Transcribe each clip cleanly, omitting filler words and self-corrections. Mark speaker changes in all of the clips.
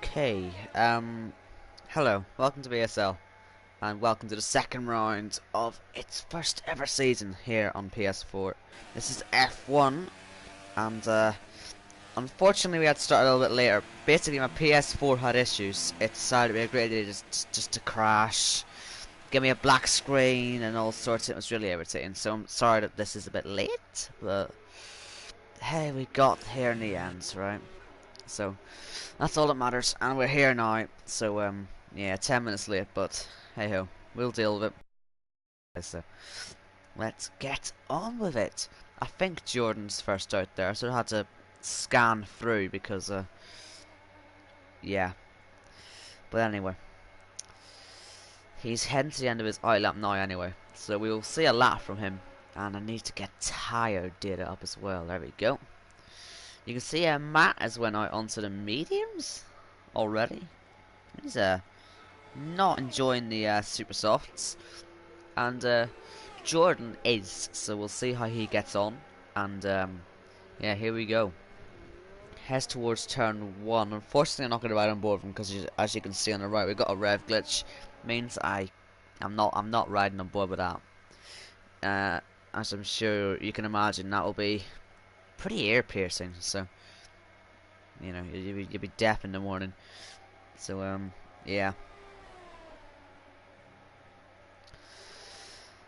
Speaker 1: Okay, hello, welcome to VSL, and welcome to the second round of its first ever season here on PS4. This is F1, and unfortunately we had to start a little bit later. Basically my PS4 had issues. It decided to be a great idea just to crash, give me a black screen and all sorts. It was really irritating, so I'm sorry that this is a bit late, but hey, we got here in the end, right? So that's all that matters, and we're here now. So yeah, 10 minutes late, but hey ho, we'll deal with it. So let's get on with it. I think Jordan's first out there, so I had to scan through because yeah. But anyway, he's heading to the end of his eye lap now anyway, so we will see a lap from him. And I need to get tire data up as well. There we go. You can see Matt has went out onto the mediums already. He's not enjoying the super softs, and Jordan is. So we'll see how he gets on. And yeah, here we go. Heads towards turn 1. Unfortunately, I'm not going to ride on board with him because, as you can see on the right, we've got a rev glitch. Means I'm not riding on board with that. As I'm sure you can imagine, that will be pretty ear piercing. So you know, you'll be deaf in the morning. So yeah.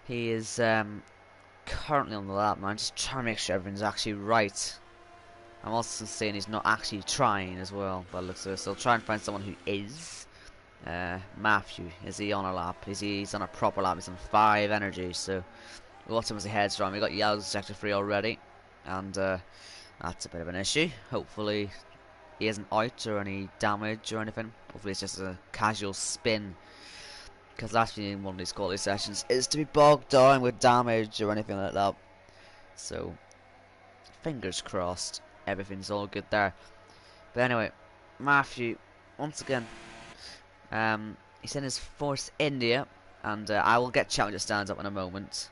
Speaker 1: He is currently on the lap now. I'm just trying to make sure everything's actually right. I'm also saying he's not actually trying as well, but looks like so. I'll try and find someone who is. Matthew, is he on a lap? He's on a proper lap? He's on 5 energy, so we'll watch him as he heads around. We got yellow sector 3 already, and that's a bit of an issue. Hopefully he isn't out or any damage or anything. Hopefully it's just a casual spin, because last thing in one of these quality sessions is to be bogged down with damage or anything like that. So fingers crossed, everything's all good there. But anyway, Matthew, once again, he's in his first India, and I will get Challenger stands up in a moment.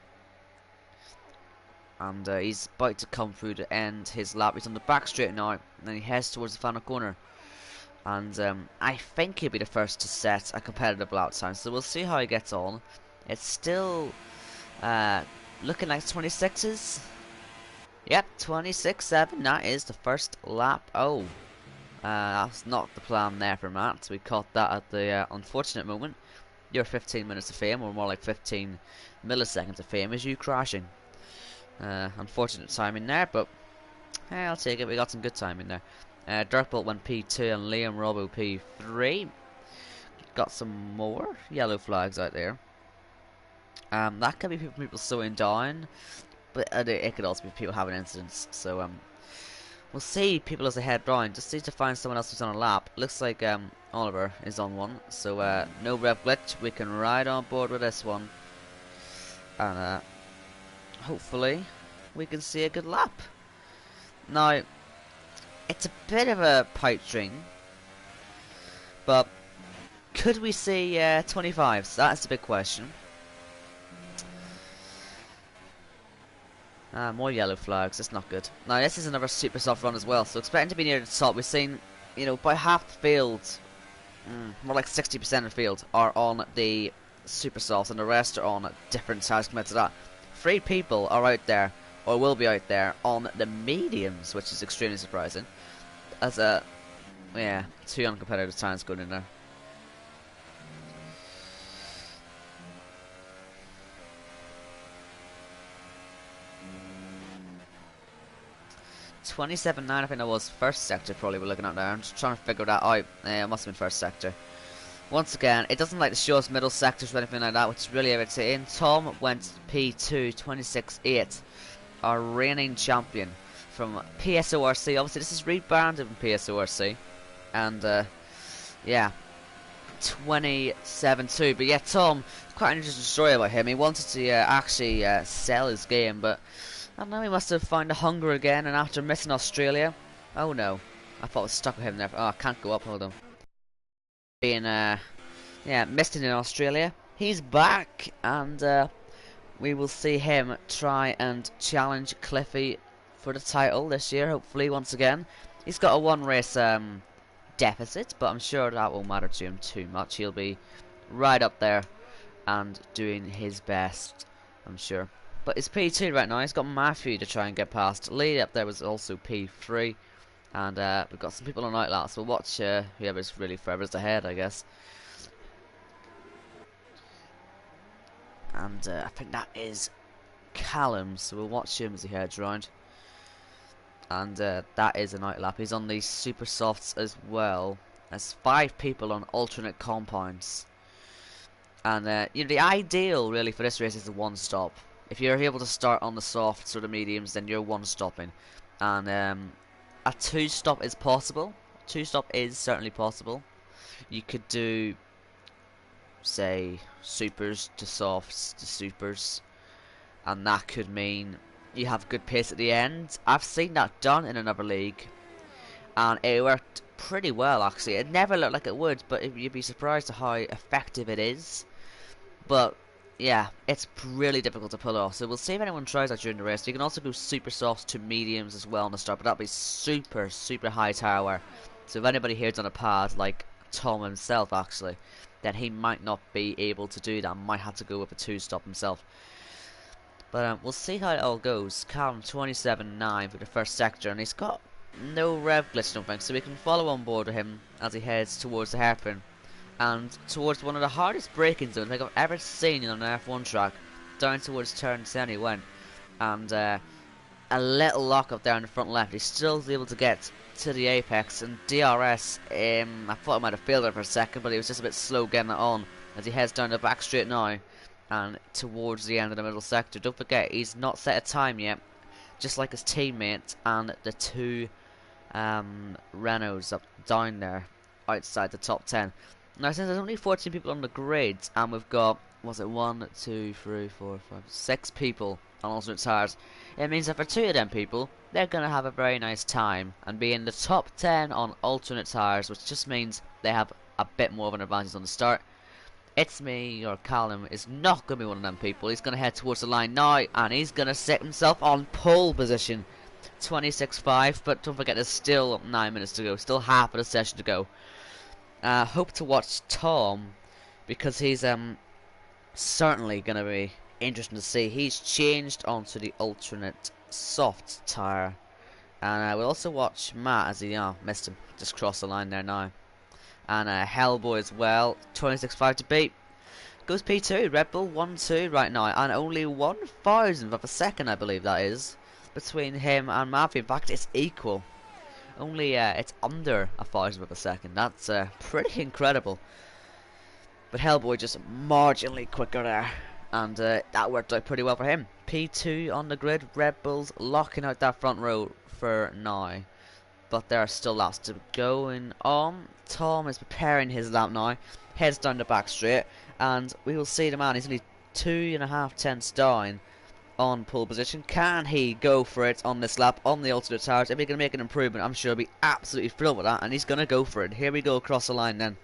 Speaker 1: And he's about to come through to end his lap. He's on the back straight now, and then he heads towards the final corner. And I think he'll be the first to set a competitive lap time, so we'll see how he gets on. It's still looking like 26s. Yep, 26.7. That is the first lap. Oh, that's not the plan there for Matt. We caught that at the unfortunate moment. Your 15 minutes of fame, or more like 15 milliseconds of fame, is you crashing. Unfortunate timing there, but hey, I'll take it. We got some good timing there. Dirtbolt went P2 and Liam Robbo P3. Got some more yellow flags out there. That could be people slowing down, but it could also be people having incidents. So we'll see people as they head round. Just need to find someone else who's on a lap. Looks like Oliver is on one, so no rev glitch. We can ride on board with this one, and hopefully we can see a good lap. Now, it's a bit of a pipe dream, but could we see 25s? That's the big question. More yellow flags, that's not good. Now this is another super soft run as well, so expecting to be near the top. We've seen, you know, by half the field, more like 60% of the field are on the super softs, and the rest are on different tires compared to that. 3 people are out there, or will be out there, on the mediums, which is extremely surprising. As yeah, 2 uncompetitive times going in there. $27.9, I think that was first sector probably we're looking at there. I'm just trying to figure that out. It must have been first sector. Once again, it doesn't like to show us middle sectors or anything like that, which is really irritating. Tom went P2, 26.8. Our reigning champion from PSORC. Obviously this is rebranded from PSORC. And yeah, 27.2. But yeah, Tom, quite an interesting story about him. He wanted to actually sell his game, but I don't know, he must have found the hunger again, and after missing Australia, oh no, I thought I was stuck with him there. Oh, I can't go up, hold on. Being yeah, missed it in Australia, he's back, and we will see him try and challenge Cliffy for the title this year, hopefully once again. He's got a 1 race deficit, but I'm sure that won't matter to him too much. He'll be right up there and doing his best, I'm sure. But it's P2 right now. He's got Matthew to try and get past. Lee up there was also P3. And we've got some people on Outlast, so we'll watch whoever's really furthest ahead, I guess. And I think that is Callum, so we'll watch him as he heads round. And that is an outlap. He's on these super softs as well. There's 5 people on alternate compounds. And you know, the ideal really for this race is a one stop. If you're able to start on the softs or the mediums, then you're one stopping. And a 2-stop is possible. 2-stop is certainly possible. You could do, say, supers to softs to supers, and that could mean you have good pace at the end. I've seen that done in another league, and it worked pretty well actually. It never looked like it would, but you'd be surprised at how effective it is. But yeah, it's really difficult to pull off, so we'll see if anyone tries that during the race. You can also go super softs to mediums as well on the start, but that'll be super high tower. So if anybody here's on a pad, like Tom himself actually, then he might not be able to do that, might have to go with a 2-stop himself. But we'll see how it all goes. Callum 27.9 for the first sector, and he's got no rev glitch, I don't think, so we can follow on board with him as he heads towards the hairpin. And towards one of the hardest braking zones I think I've ever seen on an F1 track. Down towards turn 10 he went. And a little lock up there in the front left. He still was able to get to the apex. And DRS, I thought I might have failed it for a second, but he was just a bit slow getting it on as he heads down the back straight now. And towards the end of the middle sector. Don't forget, he's not set a time yet. Just like his teammate and the 2 Renaults up down there outside the top 10. Now, since there's only 14 people on the grid, and we've got, was it 1, 2, 3, 4, 5, 6 people on alternate tires, it means that for 2 of them people, they're going to have a very nice time and be in the top 10 on alternate tires, which just means they have a bit more of an advantage on the start. It's me, or Callum, is not going to be one of them people. He's going to head towards the line now, and he's going to set himself on pole position. 26.5, but don't forget there's still 9 minutes to go, still half of the session to go. Hope to watch Tom, because he's certainly going to be interesting to see. He's changed onto the alternate soft tyre. And we'll also watch Matt as he missed him, just crossed the line there now. And Hellboy as well, 26.5 to beat. Goes P2, Red Bull 1-2 right now, and only 1,000th of a second I believe that is, between him and Matthew. In fact, it's equal. Only it's under 1,000th of a second. That's pretty incredible. But Hellboy just marginally quicker there, and that worked out pretty well for him. P2 on the grid. Red Bulls locking out that front row for now, but there are still laps to going on. Tom is preparing his lap now. Heads down the back straight, and we will see the man. He's only 2.5 tenths down on pole position. Can he go for it on this lap on the alternate tires? If he can make an improvement, I'm sure he'll be absolutely thrilled with that, and he's going to go for it. Here we go across the line then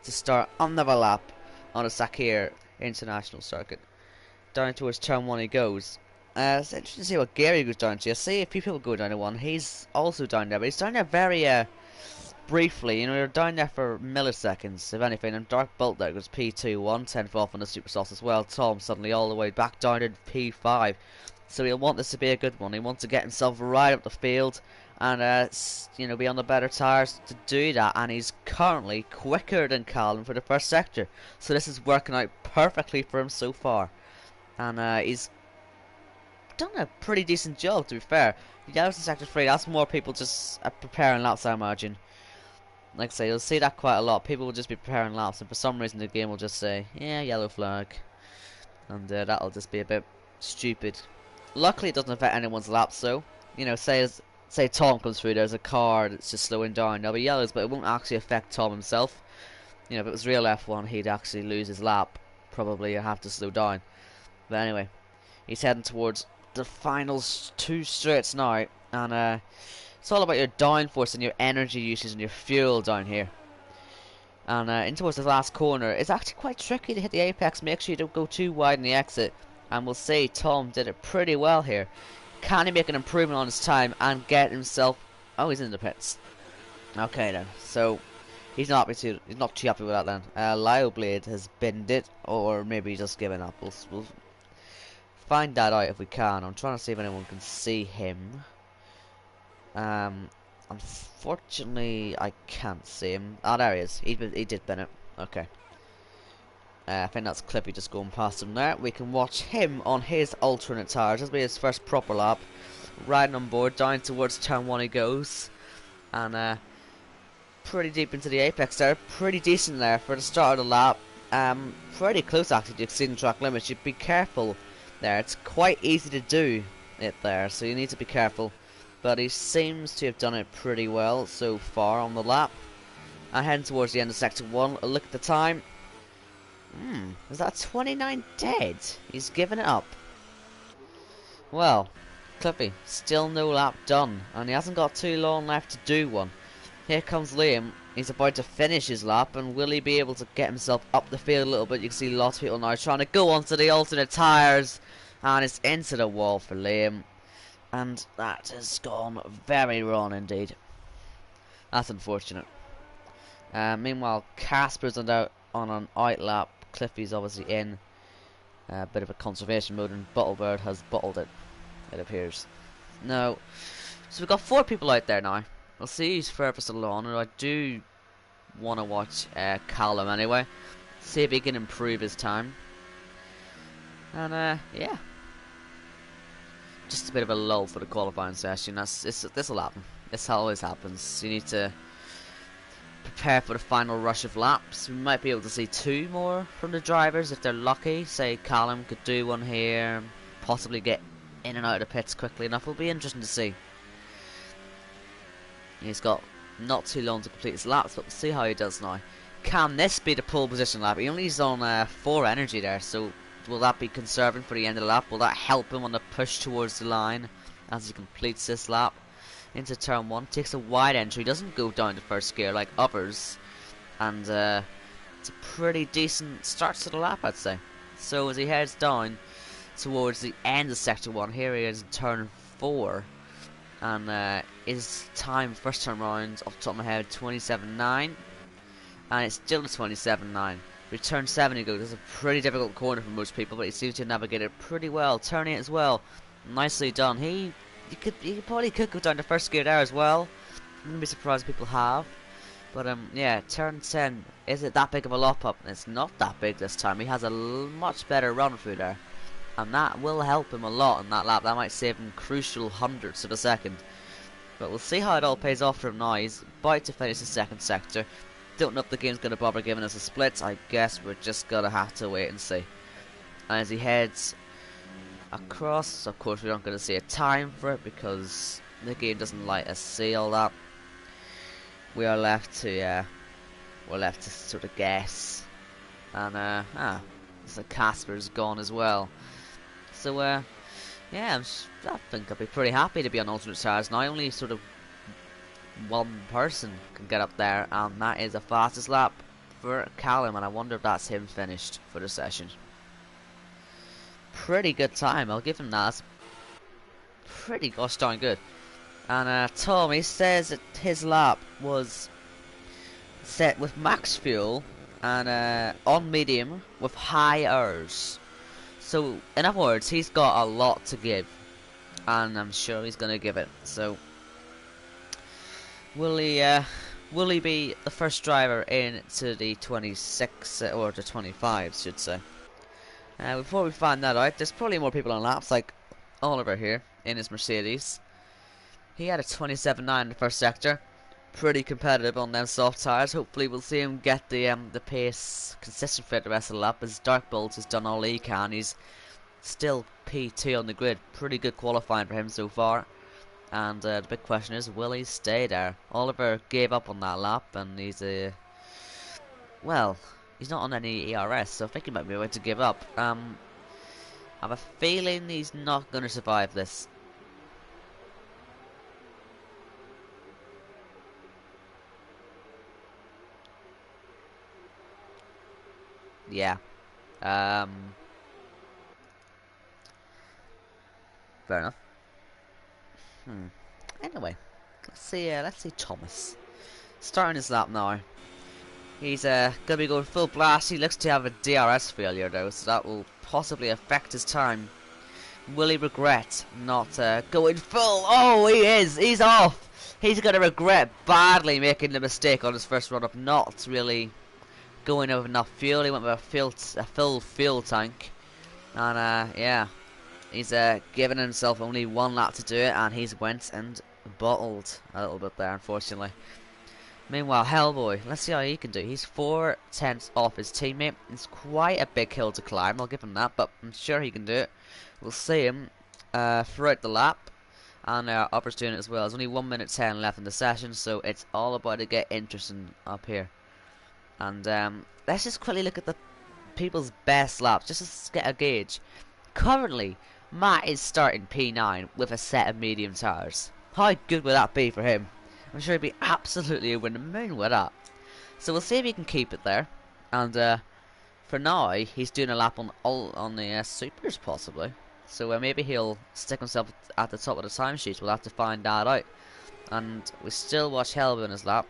Speaker 1: to start another lap on the Sakir International Circuit. Down towards turn 1 he goes. It's interesting to see what gear he goes down to. I see a few people go down to 1. He's also down there, but he's down there very briefly. You know, you're down there for milliseconds, if anything. And Dark Bolt there goes P2, 1/10 off on the Super Sauce as well. Tom suddenly all the way back down to P5. So he'll want this to be a good one. He wants to get himself right up the field and you know, be on the better tyres to do that. And he's currently quicker than Callum for the first sector. So this is working out perfectly for him so far. And he's done a pretty decent job, to be fair. Yellows in sector 3, that's more people just preparing laps, I imagine. Like I say, you'll see that quite a lot. People will just be preparing laps, and for some reason the game will just say, yeah, yellow flag. And that'll just be a bit stupid. Luckily it doesn't affect anyone's laps though. You know, say Tom comes through, there's a car that's just slowing down. There'll be yellows, but it won't actually affect Tom himself. You know, if it was real F1, he'd actually lose his lap. Probably have to slow down. But anyway, he's heading towards the final 2 straights now. And it's all about your downforce and your energy usage and your fuel down here. And in towards the last corner, it's actually quite tricky to hit the apex. Make sure you don't go too wide in the exit. And we'll see Tom did it pretty well here. Can he make an improvement on his time and get himself... Oh, he's in the pits. Okay then, so he's not too happy with that then. Lyle Blade has binned it, or maybe just given up. We'll find that out if we can. I'm trying to see if anyone can see him. Unfortunately, I can't see him. Ah, there he is. He did bin it. Okay. I think that's Clippy just going past him there. We can watch him on his alternate tires. This will be his first proper lap. Riding on board, down towards turn 1 he goes. And pretty deep into the apex there. Pretty decent there for the start of the lap. Pretty close actually to exceeding track limits. You'd be careful there. It's quite easy to do it there, so you need to be careful. But he seems to have done it pretty well so far on the lap. And heading towards the end of sector 1. A look at the time. Is that 29 dead? He's given it up. Well, Clippy, still no lap done, and he hasn't got too long left to do one. Here comes Liam. He's about to finish his lap, and will he be able to get himself up the field a little bit? You can see lots of people now trying to go onto the alternate tyres, and it's into the wall for Liam. And that has gone very wrong indeed. That's unfortunate. Meanwhile, Casper's on an out lap. Cliffy's obviously in a bit of a conservation mode, and Bottlebird has bottled it, it appears. No. So we've got 4 people out there now. We'll see who's furthest along, and I do want to watch Callum anyway. See if he can improve his time. And yeah. Just a bit of a lull for the qualifying session. This will happen. This always happens. You need to prepare for the final rush of laps. We might be able to see 2 more from the drivers if they're lucky. Say Callum could do one here, possibly get in and out of the pits quickly enough. It'll be interesting to see. He's got not too long to complete his laps, but we'll see how he does now. Can this be the pole position lap? He only is on 4 energy there, so will that be conserving for the end of the lap? Will that help him on the push towards the line as he completes this lap? Into turn 1, takes a wide entry, doesn't go down to first gear like others, and it's a pretty decent start to the lap, I'd say. So as he heads down towards the end of sector 1, here he is in turn 4, and his time first turn round off the top of my head 27.9, and it's still a 27.9. Return 7 he goes. It's a pretty difficult corner for most people, but he seems to have navigated it pretty well. Turning it as well, nicely done. He probably could go down to first gear there as well. I wouldn't be surprised if people have. But yeah, turn 10, is it that big of a lop up? It's not that big this time. He has a much better run through there, and that will help him a lot in that lap. That might save him crucial hundredths of a second. But we'll see how it all pays off for him now. He's about to finish the second sector. Don't know if the game's going to bother giving us a split. I guess we're just going to have to wait and see. And as he heads across, of course we aren't going to see a time for it because the game doesn't let us see all that. We are left to sort of guess. And so Casper's gone as well. So yeah, I think I'll be pretty happy to be on alternate stars now. Only sort of one person can get up there, and that is the fastest lap for Callum, and I wonder if that's him finished for the session. Pretty good time, I'll give him that. Pretty gosh darn good. And Tommy says that his lap was set with max fuel and on medium with high hours. So in other words, he's got a lot to give, and I'm sure he's gonna give it. So will he be the first driver into the 26 or the 25, should say? Before we find that out, there's probably more people on laps, like Oliver here in his Mercedes. He had a 27.9 in the first sector, pretty competitive on them soft tires. Hopefully we'll see him get the pace consistent for the rest of the lap, as Dark Bolt has done all he can. He's still P2 on the grid, pretty good qualifying for him so far. And the big question is, will he stay there? Oliver gave up on that lap, and he's well, he's not on any ERS, so I think he might be about to give up. I have a feeling he's not going to survive this. Yeah. Fair enough. Anyway, let's see Thomas. starting his lap now. He's gonna be going full blast. He looks to have a DRS failure though, so that will possibly affect his time. Will he regret not going full? Oh, he is! He's off! He's gonna regret badly making the mistake on his first run up, not really going over enough fuel. He went with a full fuel tank. And yeah, he's given himself only one lap to do it, and he's went and bottled a little bit there, unfortunately. Meanwhile, Hellboy, let's see how he can do. He's 4/10 off his teammate. It's quite a big hill to climb, I'll give him that, but I'm sure he can do it. We'll see him throughout the lap, and Upper's doing it as well. There's only 1 minute 10 left in the session, so it's all about to get interesting up here. And let's just quickly look at the people's best laps, just to get a gauge. Currently, Matt is starting P9 with a set of medium tires. How good would that be for him? I'm sure he'd be absolutely over the moon with that. So we'll see if he can keep it there. And for now, he's doing a lap on the supers possibly. So maybe he'll stick himself at the top of the timesheet. We'll have to find that out. And we still watch Hellboy in his lap.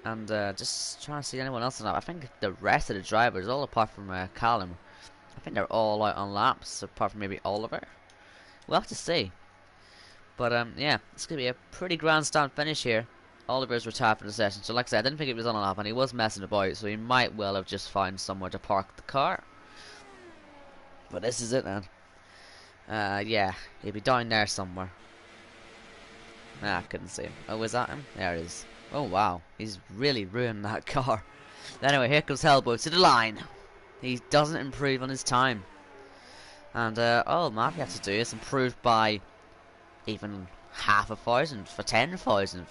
Speaker 1: And just trying to see anyone else on that. I think the rest of the drivers, all apart from Callum, I think they're all out on laps, apart from maybe Oliver. We'll have to see. But yeah, it's going to be a pretty grandstand finish here. Oliver's retired for the session, so like I said, I didn't think he was on a lap, and he was messing about, so he might well have just found somewhere to park the car. But this is it then. Yeah, he'll be down there somewhere. I couldn't see him. Oh, was that him? There it is. Oh wow, he's really ruined that car. Anyway, here comes Hellboy to the line. He doesn't improve on his time. And all Mafia have to do is improve by even half a thousand for 10,000.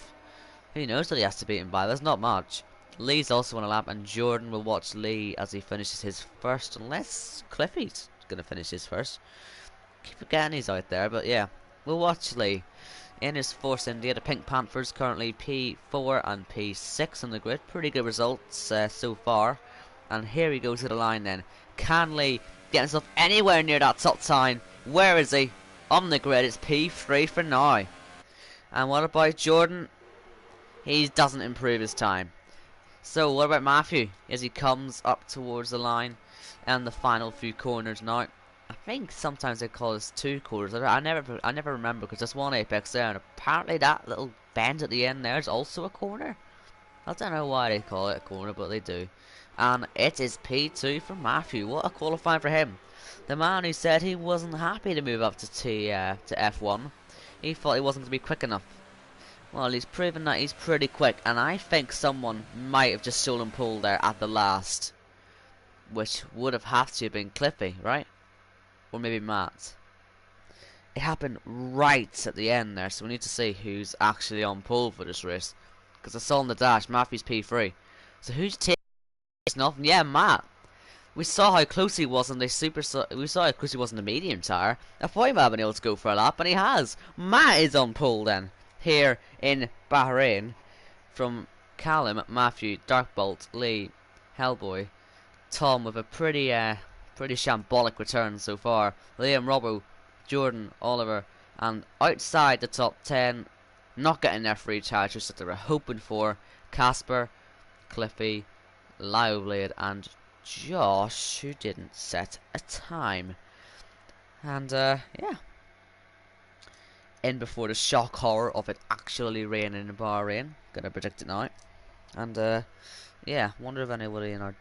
Speaker 1: Who knows what he has to beat him by? There's not much. Lee's also on a lap, and Jordan will watch Lee as he finishes his first, unless Cliffy's gonna finish his first. Keep forgetting he's out there, but yeah, we'll watch Lee. In his Force India, the Pink Panthers currently P4 and P6 on the grid. Pretty good results so far. And here we go to the line then. Can Lee get himself anywhere near that top time? Where is he? On the grid, it's P3 for now. And what about Jordan? He doesn't improve his time. So what about Matthew as he comes up towards the line and the final few corners now? I think sometimes they call this 2 quarters. I never remember, because there's one apex there, and apparently that little bend at the end there is also a corner. I don't know why they call it a corner, but they do. And it is P2 for Matthew. What a qualifying for him. The man who said he wasn't happy to move up to F1. He thought he wasn't going to be quick enough. Well, he's proven that he's pretty quick, and I think someone might have just stolen pole there at the last, which would have had to have been Cliffy, right? Or maybe Matt. It happened right at the end there, so we need to see who's actually on pole for this race. Because I saw on the dash, Matthew's P3. So who's taking nothing? Yeah, Matt. We saw how close he was on the we saw how close he was on the medium tire. I thought he might have been able to go for a lap, and he has. Matt is on pole then, here in Bahrain, from Callum, Matthew, Darkbolt, Lee, Hellboy, Tom with a pretty shambolic return so far. Liam, Robbo, Jordan, Oliver, and outside the top 10, not getting their free charges that they were hoping for, Casper, Cliffy, Lyleblade, and Josh, who didn't set a time. And yeah, in before the shock horror of it actually raining in Bahrain. Gonna predict it now. And yeah, wonder if anybody in our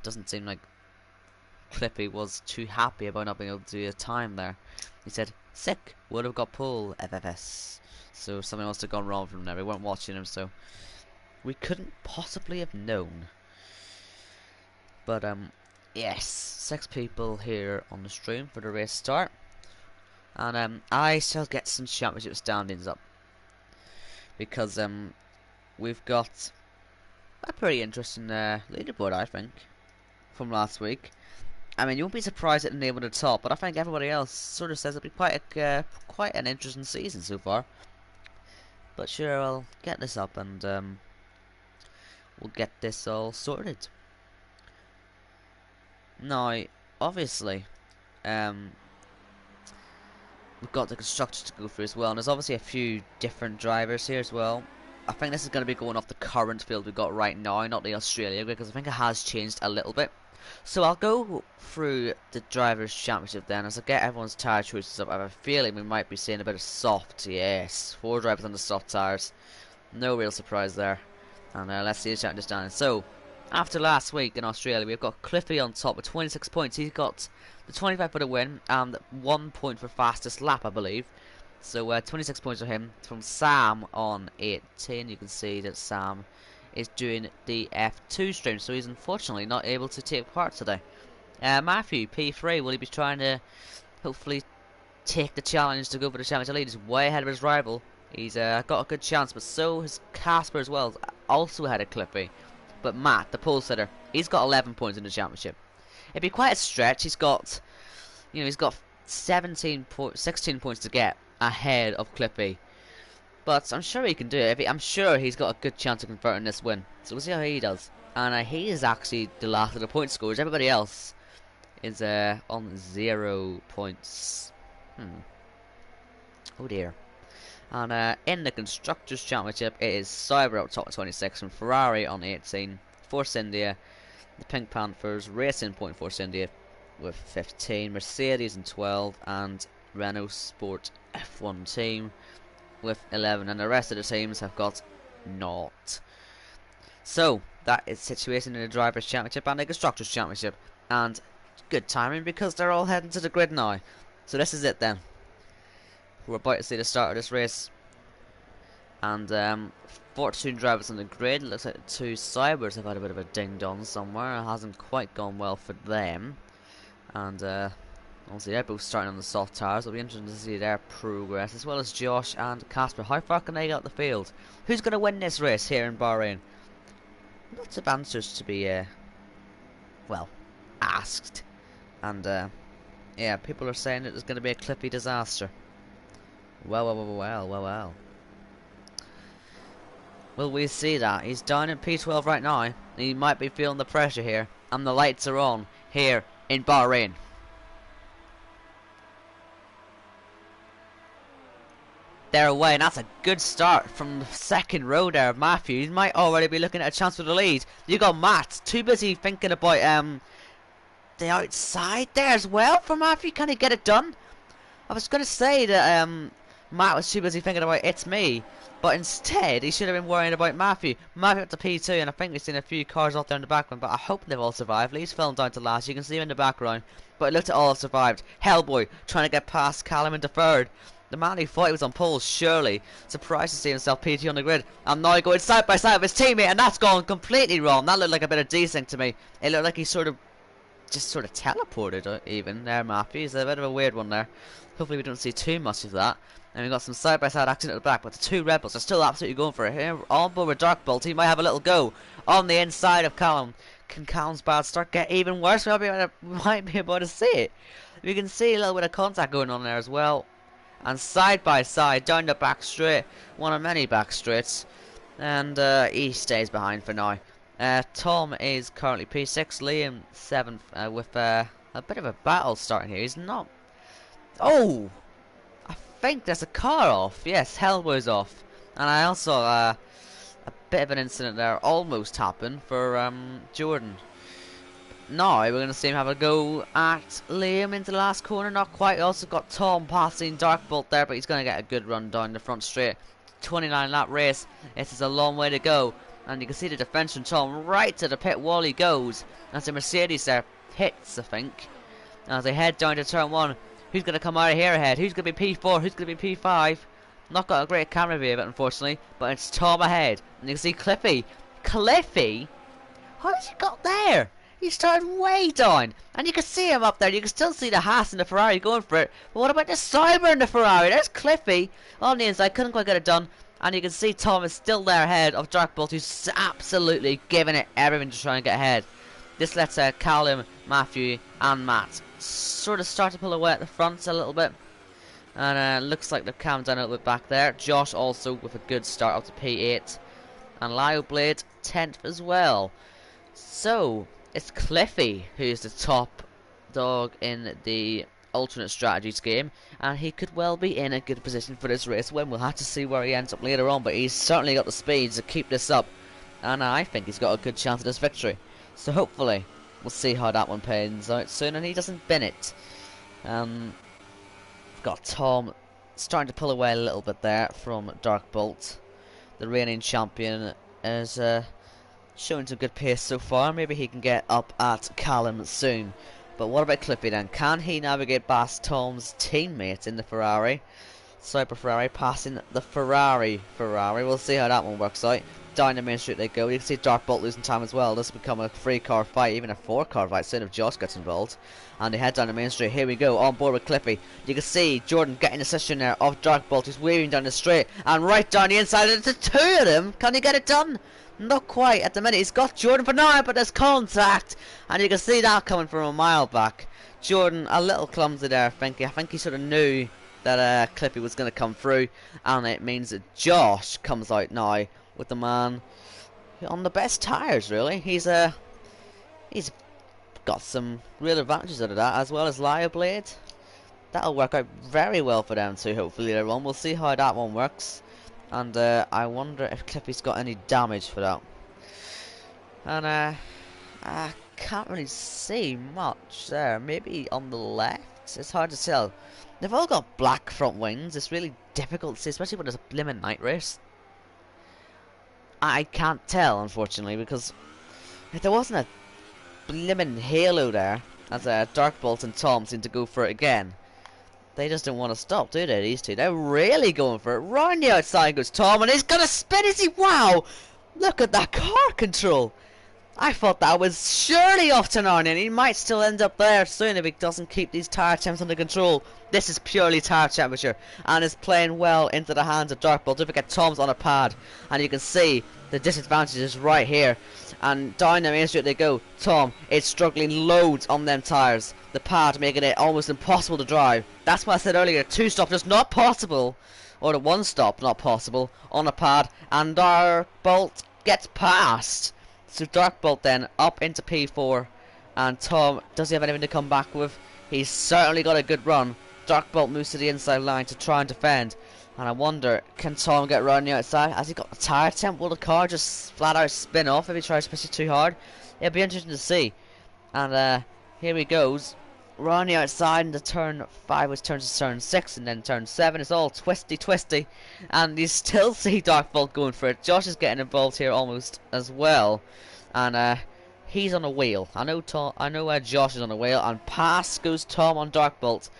Speaker 1: doesn't seem like Clippy was too happy about not being able to do a time there. He said, sick, would have got pull, FFS. So something must have gone wrong from there. We weren't watching him, so we couldn't possibly have known. But yes, 6 people here on the stream for the race start. And I shall get some championship standings up, because we've got a pretty interesting leaderboard, I think, from last week. I mean, you won't be surprised at the name at the top, but I think everybody else sort of says it'll be quite an interesting season so far. But sure, I'll get this up, and we'll get this all sorted. Now, obviously, we've got the constructors to go through as well, and there's obviously a few different drivers here as well. I think this is going to be going off the current field we've got right now, not the Australia, because I think it has changed a little bit. So I'll go through the Drivers' Championship then, as I get everyone's tyre choices up. I have a feeling we might be seeing a bit of soft, yes, 4 drivers on the soft tyres. No real surprise there. And let's see the champions down. So, after last week in Australia, we've got Cliffy on top with 26 points. He's got the 25 for the win and 1 point for fastest lap, I believe. So 26 points for him. From Sam on 18, you can see that Sam is doing the F2 stream, so he's unfortunately not able to take part today. Matthew, P3, will he be trying to hopefully take the challenge to go for the championship lead? He's way ahead of his rival. He's got a good chance, but so has Casper as well, also ahead of Cliffy. But Matt, the pole sitter, he's got 11 points in the championship. It'd be quite a stretch. He's got, he's got 16 points to get ahead of Cliffy. But I'm sure he can do it. I'm sure he's got a good chance of converting this win. So we'll see how he does. And he is actually the last of the point scorers. Everybody else is on 0 points. Oh dear. And in the Constructors Championship, it is Cyber up top with 26 and Ferrari on 18. Force India, the Pink Panthers, Racing Point Force India with 15. Mercedes in 12. And Renault Sport F1 team with 11. And the rest of the teams have got 0. So, that is the situation in the Drivers' Championship and the Constructors' Championship. And good timing because they're all heading to the grid now. So this is it then. We're about to see the start of this race. And 42 drivers on the grid. Looks like the 2 Cybers have had a bit of a ding-dong somewhere. It hasn't quite gone well for them. And obviously they're both starting on the soft tyres. It'll be interesting to see their progress, as well as Josh and Casper. How far can they get up the field? Who's going to win this race here in Bahrain? Lots of answers to be, well, asked. And yeah, people are saying that there's going to be a Cliffy disaster. Well. Will we see that? He's down in P12 right now. He might be feeling the pressure here. And the lights are on here in Bahrain. They're away, and that's a good start from the second row there. Matthew, he might already be looking at a chance for the lead. You got Matt, too busy thinking about the outside there as well for Matthew. Can he get it done? I was going to say that Matt was too busy thinking about it's me, but instead he should have been worrying about Matthew. Matthew up to P2, and I think we've seen a few cars off there in the background, but I hope they've all survived. Lee's fallen down to last. You can see him in the background, but it looked at all have survived. Hellboy trying to get past Callum into third. The man who thought he was on pole, surely surprised to see himself P2 on the grid, and now going side by side with his teammate, and that's gone completely wrong. That looked like a bit of desync to me. It looked like he just teleported even there, Matthew. It's a bit of a weird one there. Hopefully we don't see too much of that. And we've got some side-by-side action at the back, but the 2 Rebels are still absolutely going for it. Here on board with Dark Bolt, he might have a little go on the inside of Callum. Can Callum's bad start get even worse? We might be able to see it. We can see a little bit of contact going on there as well. And side-by-side, down the back straight, one of many back straights. And he stays behind for now. Tom is currently P6, Liam 7th, with a bit of a battle starting here. He's not... Oh! I think there's a car off. Yes, Hellboy's off. And I also a bit of an incident there almost happened for Jordan. Now we're going to see him have a go at Liam into the last corner. Not quite. Also got Tom passing Darkbolt there, but he's going to get a good run down the front straight. 29 lap race. This is a long way to go. And you can see the defence from Tom right to the pit wall he goes. As the Mercedes there hits, I think. As they head down to turn 1. Who's going to come out of here ahead? Who's going to be P4? Who's going to be P5? Not got a great camera view of it, unfortunately. But it's Tom ahead. And you can see Cliffy. Cliffy? How's he got there? He started way down. And you can see him up there. You can still see the Haas and the Ferrari going for it. But what about the Cyber and the Ferrari? There's Cliffy on the inside. Couldn't quite get it done. And you can see Tom is still there ahead of Darkbolt, who's absolutely giving it everything to try and get ahead. This lets Callum, Matthew and Matt sort of start to pull away at the front a little bit. And looks like they've calmed down a little bit back there. Josh also with a good start up to P8. And Lyle Blade 10th as well. So, it's Cliffy who's the top dog in the alternate strategies game, and he could well be in a good position for this race win. We'll have to see where he ends up later on, but he's certainly got the speed to keep this up, and I think he's got a good chance of this victory. So hopefully we'll see how that one pans out soon, and he doesn't bin it. We've got Tom starting to pull away a little bit there from Dark Bolt. The reigning champion is showing some good pace so far. Maybe he can get up at Callum soon. But what about Clippy then? Can he navigate past Tom's teammates in the Ferrari? Cyber Ferrari passing the Ferrari. We'll see how that one works out. Down the main street they go. You can see Dark Bolt losing time as well. This will become a 3-car fight, even a 4-car fight soon if Josh gets involved. And they head down the main street. Here we go, on board with Clippy. You can see Jordan getting a session there of Dark Bolt, who's weaving down the straight and right down the inside. It's the two of them. Can he get it done? Not quite at the minute. He's got Jordan for now, but there's contact, and you can see that coming from a mile back. Jordan a little clumsy there, I think he sort of knew that Clippy was going to come through, and it means that Josh comes out now with the man on the best tyres. Really, he's got some real advantages out of that, as well as Lyle Blade. That'll work out very well for them too. Hopefully later on, we'll see how that one works. And I wonder if Clippy's got any damage for that. And I can't really see much there. Maybe on the left? It's hard to tell. They've all got black front wings. It's really difficult to see, especially when there's a blimmin' night race. I can't tell, unfortunately, because if there wasn't a blimmin' halo there, as Dark Bolt and Tom seem to go for it again. They just don't want to stop, do they, these two? They're really going for it. Round the outside goes Tom, and he's going to spin, is he? Wow! Look at that car control! I thought that was surely off to Narnia, and he might still end up there soon if he doesn't keep these tyre temps under control. This is purely tyre temperature, and is playing well into the hands of Dark Bolt. Don't forget Tom's on a pad, and you can see the disadvantage is right here. And down the main street they go. Tom is struggling loads on them tyres. The pad making it almost impossible to drive. That's why I said earlier, 2-stop just not possible. Or the 1-stop not possible on a pad. And Dark Bolt gets past. So Dark Bolt then up into P4. And Tom, does he have anything to come back with? He's certainly got a good run. Dark Bolt moves to the inside line to try and defend. And I wonder, can Tom get around the outside? Has he got a tyre temp? Will the car just flat out spin off if he tries to push it too hard? It'll be interesting to see. And here he goes. Around the outside into turn 5, which turns to turn 6, and then turn 7. It's all twisty. And you still see Dark Bolt going for it. Josh is getting involved here almost as well. And he's on a wheel. I know Josh is on a wheel. And past goes Tom on Dark Bolt.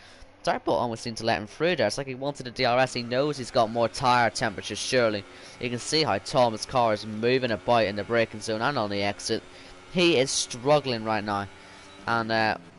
Speaker 1: Dark Bolt almost seemed to let him through there. It's like he wanted a DRS. He knows he's got more tyre temperature, surely. You can see how Tom's car is moving about in the braking zone and on the exit. He is struggling right now. And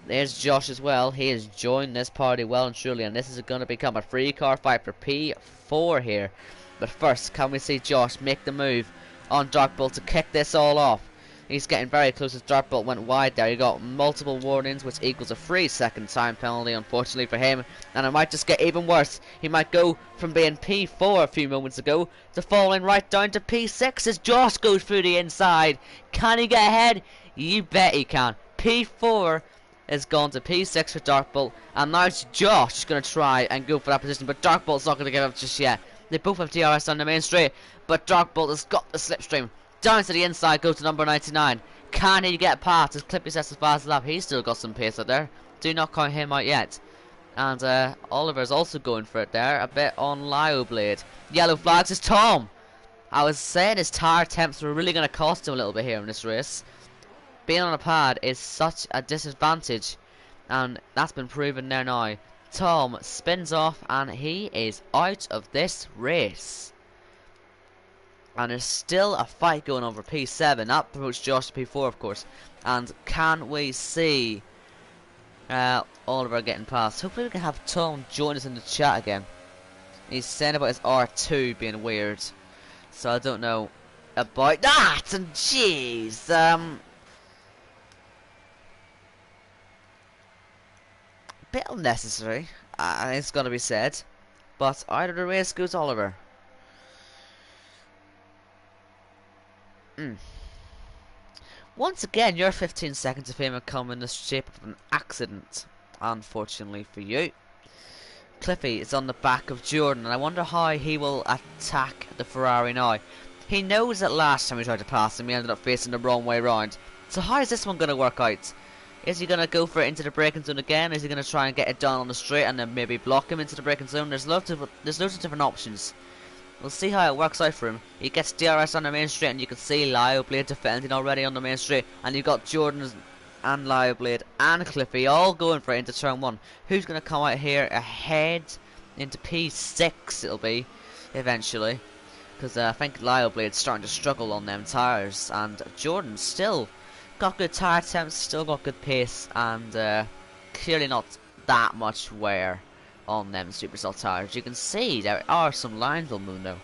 Speaker 1: there's Josh as well. He has joined this party well and truly. And this is going to become a 3-car fight for P4 here. But first, can we see Josh make the move on Dark Bolt to kick this all off? He's getting very close as Dark Bolt went wide there. He got multiple warnings, which equals a 3-second time penalty, unfortunately for him. And it might just get even worse. He might go from being P4 a few moments ago to falling right down to P6 as Josh goes through the inside. Can he get ahead? You bet he can. P4 is gone to P6 for Dark Bolt. And now it's Josh who's going to try and go for that position. But Dark Bolt's not going to give up just yet. They both have DRS on the main straight. But Dark Bolt has got the slipstream. Down to the inside, go to number 99. Can he get past as Clippy sets the fast lap? He's still got some pace out there. Do not count him out yet. And Oliver's also going for it there. A bit on Lyle Blade. Yellow flags is Tom. I was saying his tyre temps were really going to cost him a little bit here in this race. Being on a pad is such a disadvantage. And that's been proven there now. Tom spins off and he is out of this race. And there's still a fight going on for P7. That promotes Josh to P4, of course. And can we see Oliver getting past? Hopefully we can have Tom join us in the chat again. He's saying about his R2 being weird. So I don't know about that. And jeez. Bit unnecessary. It's got to be said. But out of the race goes Oliver. Once again, your 15 seconds of fame have come in the shape of an accident. unfortunately for you. Cliffy is on the back of Jordan, and I wonder how he will attack the Ferrari now. He knows that last time he tried to pass him, he ended up facing the wrong way round. So how is this one going to work out? Is he going to go for it into the braking zone again? Is he going to try and get it done on the straight and then maybe block him into the braking zone? There's loads of different options. We'll see how it works out for him. He gets DRS on the main straight, and you can see Lyle Blade defending already on the main straight, and you've got Jordan and Lyle Blade and Cliffy all going for it into turn 1. Who's going to come out here ahead into P6? It'll be eventually, because I think Lyle Blade's starting to struggle on them tyres, and Jordan still got good tyre temps, still got good pace, and clearly not that much wear on them Supercell tyres. You can see there are some lines on them though,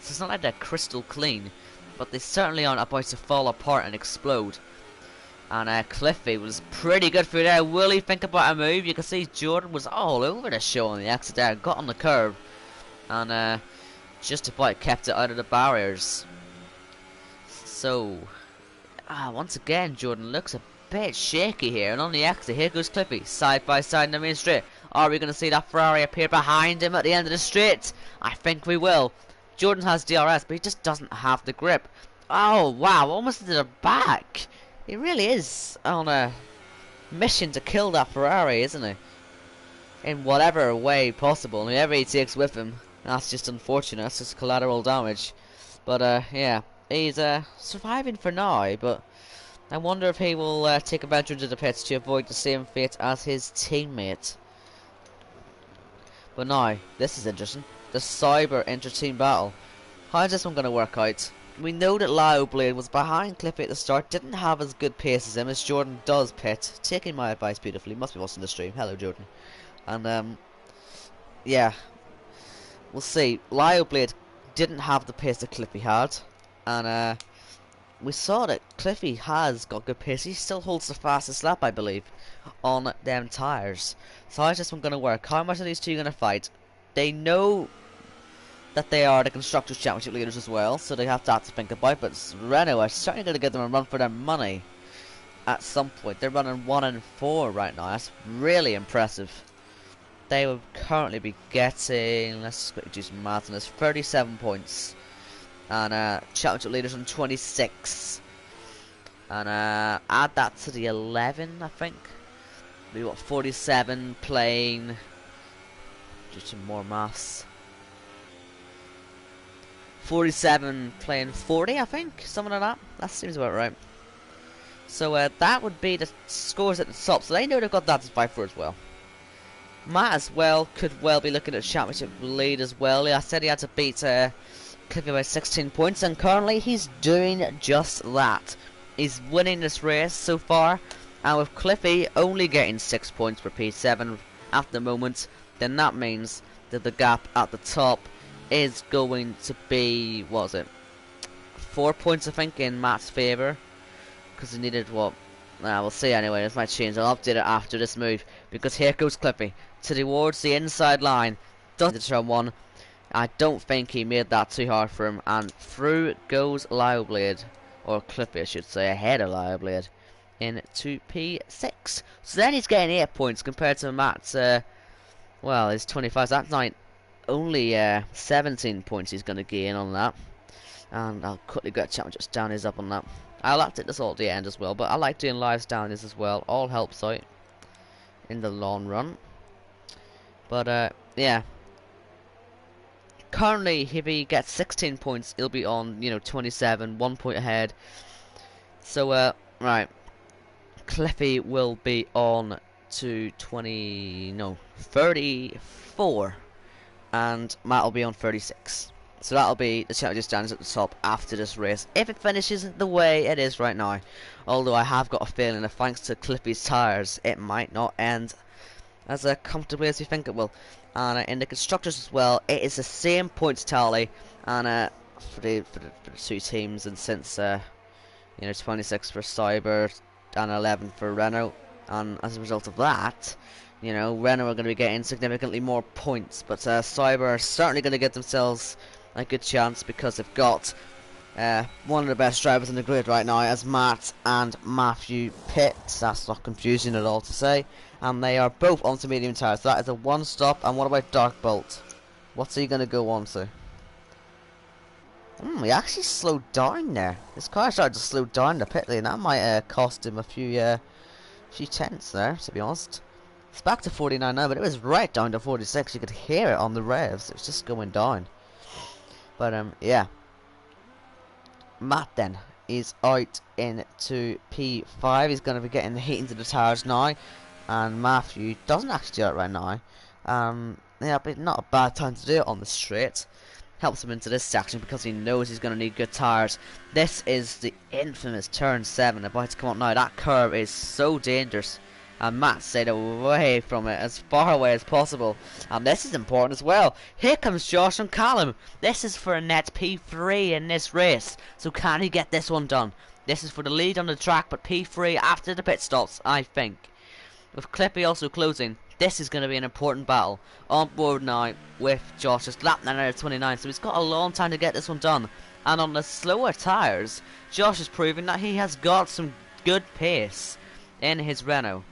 Speaker 1: so it's not like they're crystal clean, but they certainly aren't about to fall apart and explode. And Cliffy was pretty good through there. Will he think about a move? You can see Jordan was all over the show on the exit there, got on the curb, and just about kept it out of the barriers. So once again Jordan looks a bit shaky here, and on the exit here goes Cliffy, side by side in the main straight. Are we going to see that Ferrari appear behind him at the end of the straight? I think we will. Jordan has DRS, but he just doesn't have the grip. Oh wow, almost into the back. He really is on a mission to kill that Ferrari, isn't he? In whatever way possible, whoever he takes with him. That's just unfortunate, that's just collateral damage. But yeah, he's surviving for now, but I wonder if he will take a venture into the pits to avoid the same fate as his teammate. But now, this is interesting. The Cyber inter-team battle. How's this one going to work out? We know that Lyle Blade was behind Cliffy at the start, didn't have as good pace as him, as Jordan does pit. Taking my advice beautifully, must be watching the stream. Hello Jordan. And yeah, we'll see. Lyle Blade didn't have the pace that Cliffy had, and we saw that Cliffy has got good pace. He still holds the fastest lap, I believe, on them tyres. So how's this one going to work? How much are these two going to fight? They know that they are the Constructors Championship leaders as well, so they have that to think about, but Renault are certainly going to give them a run for their money at some point. They're running 1 and 4 right now. That's really impressive. They would currently be getting, let's just quickly do some math on this, 37 points. And Championship leaders on 26. And add that to the 11, I think. We got 47 playing. Do some more maths. 47 playing 40, I think, something like that. That seems about right. So that would be the scores at the top. So they know they've got that to fight for as well. Matt as well could well be looking at championship lead as well. I said he had to beat Cliffy by 16 points, and currently he's doing just that. He's winning this race so far, and with Cliffy only getting 6 points for P7 at the moment, then that means that the gap at the top is going to be, what was it, 4 points I think in Matt's favour, because he needed what, we'll see anyway. This might change. I'll update it after this move, because here goes Cliffy towards the inside line, does turn 1. I don't think he made that too hard for him, and through goes Lyle Blade, or Cliffy I should say, ahead of Lyle Blade into P6. So then he's getting 8 points compared to Matt's well, his 25. So that's 9. Only 17 points he's going to gain on that. And I'll quickly get championship downers up on that. I'll update this all at the end as well, but I like doing live downers as well. All helps out in the long run. But yeah. Currently, if he gets 16 points, he'll be on, 27, 1 point ahead. So, right. Cliffy will be on to 34. And Matt will be on 36. So that'll be the championship standings at the top after this race, if it finishes the way it is right now. Although I have got a feeling that thanks to Cliffy's tyres, it might not end as comfortably as we think it will. And in the Constructors as well, it is the same points tally, and for the two teams, and since 26 for Cyber and 11 for Renault, and as a result of that, Renault are going to be getting significantly more points, but Cyber are certainly going to get themselves a good chance, because they've got One of the best drivers in the grid right now as Matt and Matthew Pitts. That's not confusing at all to say. And they are both onto medium tyres. So that is a one stop. And what about Dark Bolt? What's he going to go on to? He actually slowed down there. His car started to slow down the pit lane. That might cost him a few tenths there, to be honest. It's back to 49 now, but it was right down to 46. You could hear it on the revs. It was just going down. But yeah. Matt then is out into P5. He's going to be getting the heat into the tires now. And Matthew doesn't actually do it right now. Yeah, but not a bad time to do it on the straight. Helps him into this section because he knows he's going to need good tires. This is the infamous turn 7 about to come up now. That curve is so dangerous. And Matt stayed away from it, as far away as possible. And this is important as well. Here comes Josh and Callum. This is for a net P3 in this race. So can he get this one done? This is for the lead on the track, but P3 after the pit stops, I think. With Clippy also closing, this is going to be an important battle. On board now with Josh, just lap 9 out of 29. So he's got a long time to get this one done. And on the slower tyres, Josh is proving that he has got some good pace in his Renault.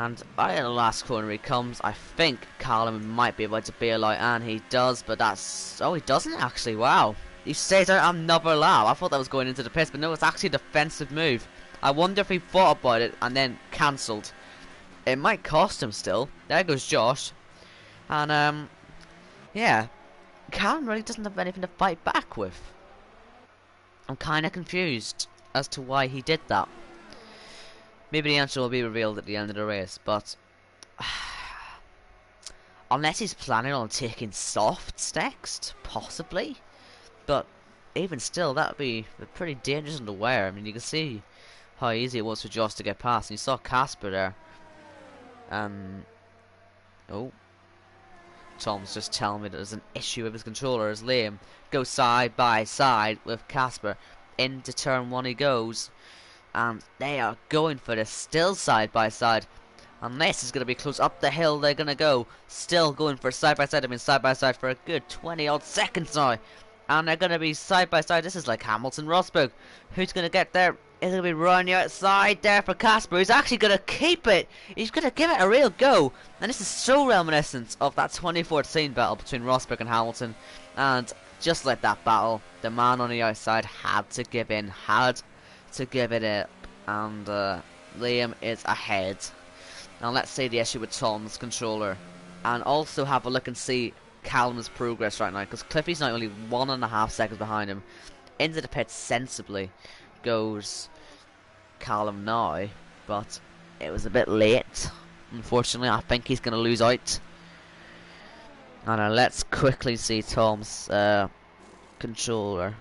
Speaker 1: And right in the last corner he comes. I think Callum might be about to bail out, and he does, but that's... Oh, he doesn't actually, wow. He stays out another lap. I thought that was going into the pits, but no, it's actually a defensive move. I wonder if he thought about it and then cancelled. It might cost him still. There goes Josh. And, yeah. Callum really doesn't have anything to fight back with. I'm kind of confused as to why he did that. Maybe the answer will be revealed at the end of the race, but unless he's planning on taking softs next, possibly. But even still, that would be pretty dangerous on the wear. I mean, you can see how easy it was for Josh to get past. And you saw Casper there. Oh, Tom's just telling me that there's an issue with his controller as Liam goes side by side with Casper. Into turn 1 he goes. And they are going for this, still side by side. And this is going to be close up the hill. They're going to go, still going for side by side. I mean side by side for a good 20 odd seconds now. And they're going to be side by side. This is like Hamilton Rosberg. Who's going to get there? It's going to be running outside there for Casper. He's actually going to keep it. He's going to give it a real go. And this is so reminiscent of that 2014 battle between Rosberg and Hamilton. And just like that battle, the man on the outside had to give in, had to give it up, and Liam is ahead. Now let's see the issue with Tom's controller, and also have a look and see Callum's progress right now, because Cliffy's now only 1.5 seconds behind him. Into the pit sensibly goes Callum now, but it was a bit late. Unfortunately, I think he's going to lose out. And let's quickly see Tom's controller.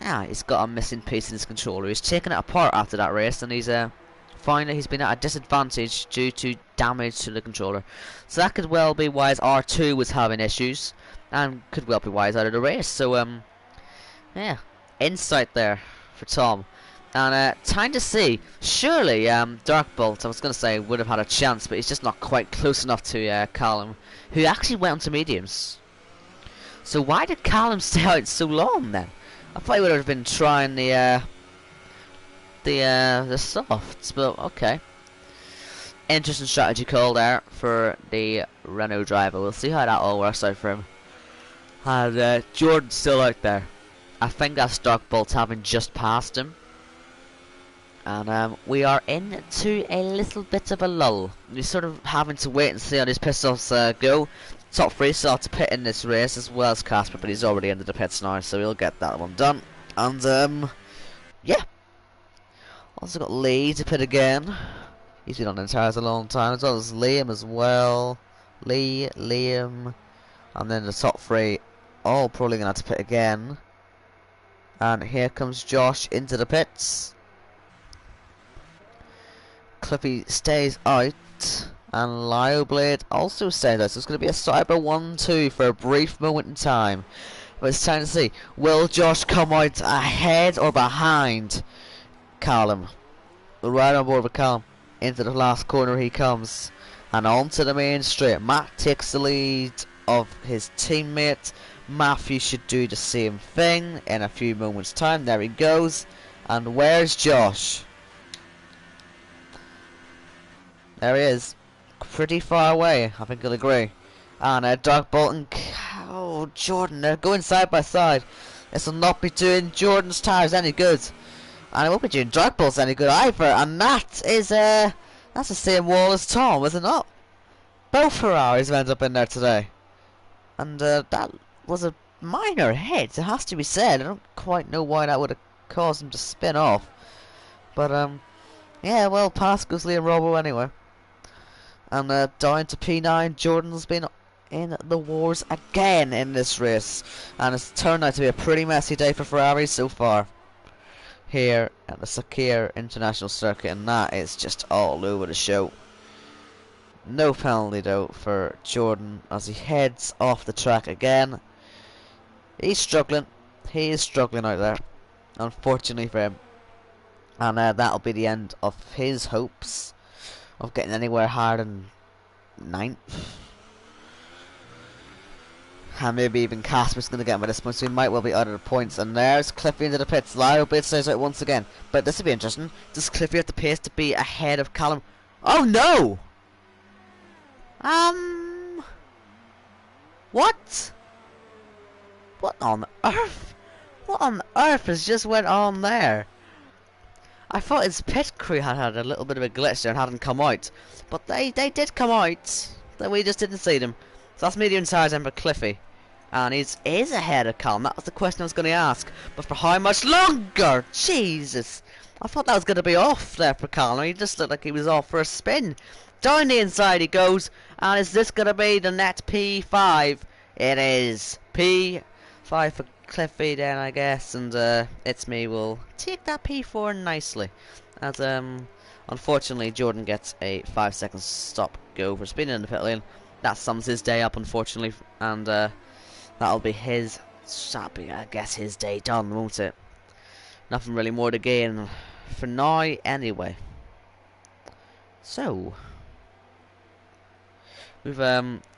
Speaker 1: Yeah, he's got a missing piece in his controller. He's taken it apart after that race, and he's found that he's been at a disadvantage due to damage to the controller. So that could well be why his R2 was having issues, and could well be why he's out of the race. So yeah, insight there for Tom. And time to see. Surely Dark Bolt, I was going to say, would have had a chance, but he's just not quite close enough to Callum, who actually went onto mediums. So why did Callum stay out so long then? I thought he would have been trying the softs, but okay. Interesting strategy call there for the Renault driver. We'll see how that all works out for him. And Jordan's still out there. I think that's Dark Bolt having just passed him. And we are into a little bit of a lull. We're sort of having to wait and see how these pit stops go. Top 3 start to pit in this race, as well as Casper, but he's already into the pits now, so we'll get that one done. And yeah, also got Lee to pit again. He's been on the tires a long time, as well as Liam as well. Lee, Liam, and then the top 3 all probably gonna have to pit again. And here comes Josh into the pits. Cliffy stays out, and Lioblade also stays out. So it's going to be a Cyber 1-2 for a brief moment in time. But it's time to see, will Josh come out ahead or behind Callum? Right on board with Callum. Into the last corner he comes, and onto the main straight. Matt takes the lead of his teammate, Matthew should do the same thing in a few moments time. There he goes. And where's Josh? There he is. Pretty far away, I think you'll agree. And Dark Bolt and Jordan, they're going side by side. This will not be doing Jordan's tires any good. And it won't be doing Dark Bolt's any good either. And that is that's the same wall as Tom, is it not? Both Ferraris have ended up in there today. And that was a minor hit, it has to be said. I don't quite know why that would have caused him to spin off. But yeah, well, past goes Liam Robo anyway. And down to P9, Jordan's been in the wars again in this race. And it's turned out to be a pretty messy day for Ferrari so far. Here at the Sakir International Circuit, and that is just all over the show. No penalty though for Jordan as he heads off the track again. He's struggling. He is struggling out there, unfortunately for him. And that'll be the end of his hopes of getting anywhere higher than 9th. And maybe even Casper's going to get him by this point, so he might well be out of the points. And there's Cliffy into the pits. Lyle Bates stays out once again. But this will be interesting. Does Cliffy have the pace to be ahead of Callum? Oh no! What? What on earth? What on earth has just went on there? I thought his pit crew had a little bit of a glitch there and hadn't come out. But they did come out. We just didn't see them. So that's medium tires in for Cliffy. And he is ahead of Callum. That was the question I was going to ask. But for how much longer? Jesus. I thought that was going to be off there for Callum. He just looked like he was off for a spin. Down the inside he goes. And is this going to be the net P5? It is. P5 for Cliffy then, I guess. And It's Me will take that P4 nicely. As unfortunately Jordan gets a 5-second stop go for spinning in the pit lane. That sums his day up, unfortunately, and that'll be his, I guess, his day done, won't it? Nothing really more to gain for now, anyway. So we've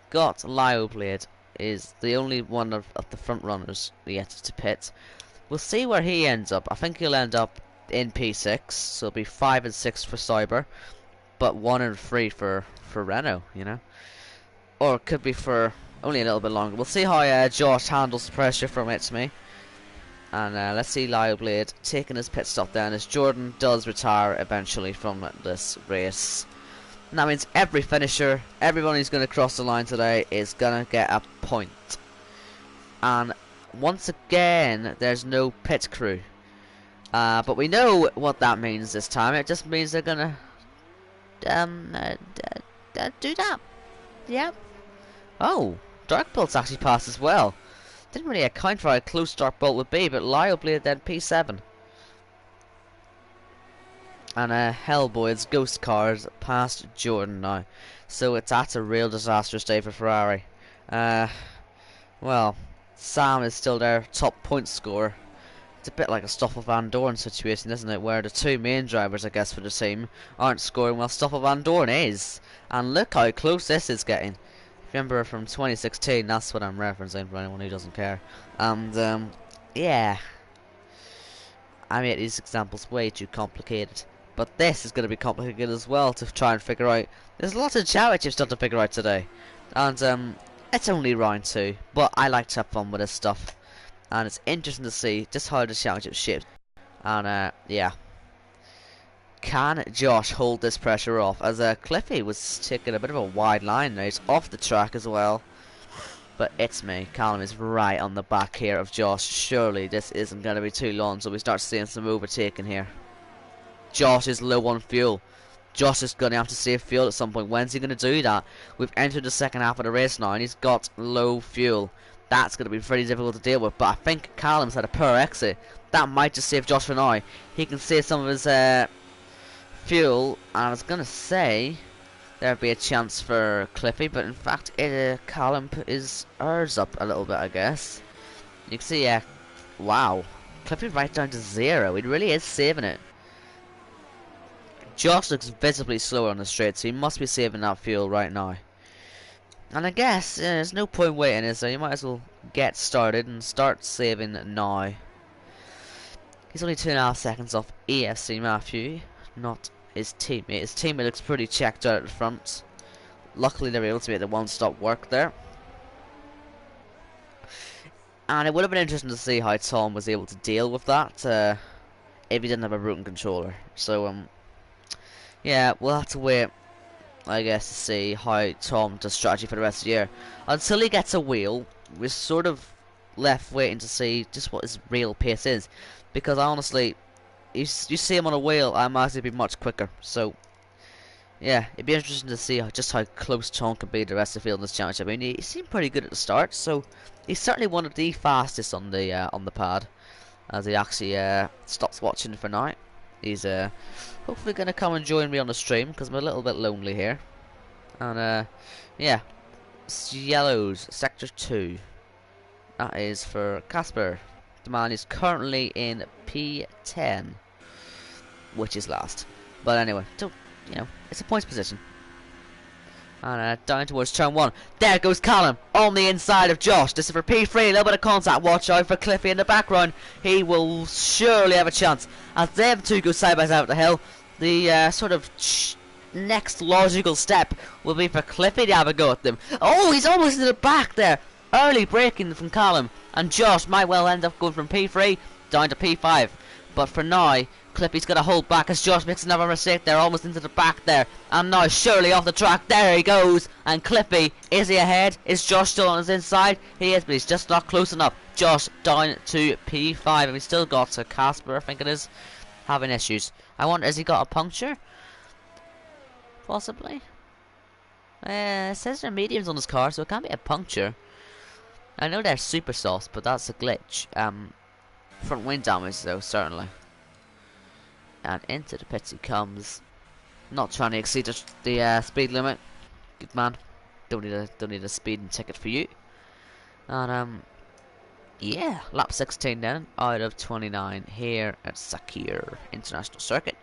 Speaker 1: got Lyle Blade is the only one of the front runners yet to pit. We'll see where he ends up. I think he'll end up in P6, so it'll be 5 and 6 for Cyber, but 1 and 3 for Renault, you know. Or it could be for only a little bit longer. We'll see how Josh handles the pressure from It's Me. And let's see Lyle Blade taking his pit stop down as Jordan does retire eventually from this race. And that means every finisher, everyone who's going to cross the line today is going to get a point. And once again, there's no pit crew. But we know what that means this time. It just means they're going to do that. Yep. Oh, Dark Bolt's actually passed as well. Didn't really account for how close Dark Bolt would be, but Lyle Blade then P7. And Hellboy's Ghost Cars past Jordan now. So that's a real disastrous day for Ferrari. Well, Sam is still their top point scorer. It's a bit like a Stoffel Van Dorn situation, isn't it? Where the two main drivers, I guess, for the team aren't scoring while Stoffel Van Dorn is. And look how close this is getting. Remember from 2016, that's what I'm referencing for anyone who doesn't care. And yeah, I made these examples way too complicated, but this is going to be complicated as well to try and figure out. There's lots of challenges still to figure out today, and it's only round 2, but I like to have fun with this stuff, and it's interesting to see just how the challenge is shaped. And yeah, can Josh hold this pressure off? As Cliffy was taking a bit of a wide line now, he's off the track as well. But It's Me, Callum is right on the back here of Josh. Surely this isn't going to be too long, so we start seeing some overtaking here. Josh is low on fuel. Josh is going to have to save fuel at some point. When's he going to do that? We've entered the second half of the race now, and he's got low fuel. That's going to be pretty difficult to deal with, but I think Callum's had a poor exit. That might just save Josh for now. He can save some of his fuel, and I was gonna say there'd be a chance for Cliffy, but in fact Callum put his ours up a little bit, I guess. You can see wow, Cliffy right down to 0. He really is saving it. Josh looks visibly slower on the straight, so he must be saving that fuel right now. And I guess there's no point waiting, is there? You might as well get started and start saving now. He's only 2.5 seconds off AFC Matthew, not his teammate. His teammate looks pretty checked out at the front. Luckily they were able to make the one-stop work there. And it would have been interesting to see how Tom was able to deal with that if he didn't have a broken controller. So yeah, we'll have to wait, I guess, to see how Tom does strategy for the rest of the year. Until he gets a wheel, we're sort of left waiting to see just what his real pace is. Because honestly, you see him on a wheel, I imagine he'd be much quicker. So yeah, it'd be interesting to see just how close Tom can be to the rest of the field in this championship. I mean, he seemed pretty good at the start, so he's certainly one of the fastest on the pad. As he actually stops watching for now. He's hopefully going to come and join me on the stream, because I'm a little bit lonely here. And yeah, yellows, sector 2. That is for Casper. The man is currently in P10, which is last. But anyway, so, you know, it's a points position. And down towards turn 1. There goes Callum on the inside of Josh. This is for P3. A little bit of contact. Watch out for Cliffy in the background. He will surely have a chance. As them two go side by side up the hill, the sort of next logical step will be for Cliffy to have a go at them. Oh, he's almost in the back there. Early braking from Callum. And Josh might well end up going from P3 down to P5. But for now, Cliffy's got to hold back as Josh makes another mistake there, almost into the back there. And now surely off the track, there he goes. And Cliffy, is he ahead? Is Josh still on his inside? He is, but he's just not close enough. Josh down to P5, and he's still got to Casper, I think it is, having issues. I wonder, has he got a puncture? Possibly. It says they're mediums on his car, so it can't be a puncture. I know they're super soft, but that's a glitch. Front wing damage though, certainly. And into the pits he comes. Not trying to exceed the speed limit. Good man. Don't need a speeding ticket for you. And yeah, lap 16 then, out of 29 here at Sakir International Circuit.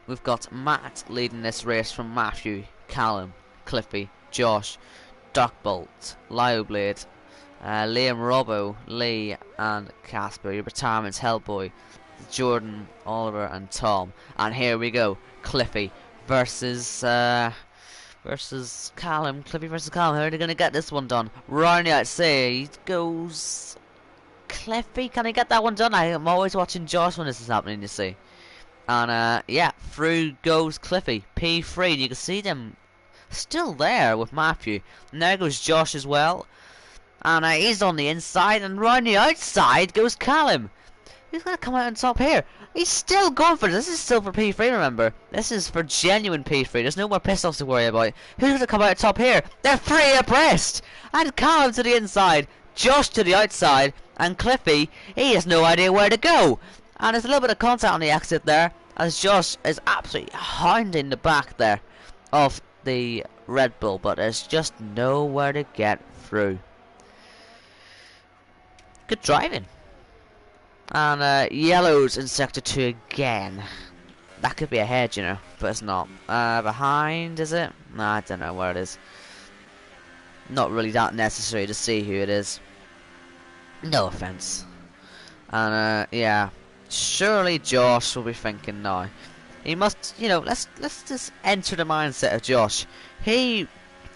Speaker 1: We've got Matt leading this race from Matthew, Callum, Cliffy, Josh, Darkbolt, Lioblade, Liam, Robbo, Lee, and Casper. Your retirement's Hellboy, Jordan, Oliver, and Tom. And here we go, Cliffy versus Callum. Cliffy versus Callum. How are they going to get this one done? Round the outside goes Cliffy. Can he get that one done? I'm always watching Josh when this is happening, you see. And yeah, through goes Cliffy, P3. You can see them still there with Matthew. And there goes Josh as well. And he's on the inside, and round the outside goes Callum. Who's going to come out on top here? He's still going for this. This is still for P3, remember. This is for genuine P3. There's no more piss-offs to worry about. Who's going to come out on top here? They're three abreast. And Callum to the inside, Josh to the outside, and Cliffy, he has no idea where to go. And there's a little bit of contact on the exit there, as Josh is absolutely hounding the back there of the Red Bull, but there's just nowhere to get through. Good driving. And yellows in sector 2 again. That could be ahead, you know, but it's not. Behind, is it? Nah, I don't know where it is. Not really that necessary to see who it is. No offense. And yeah, surely Josh will be thinking now. He must, you know, let's just enter the mindset of Josh. He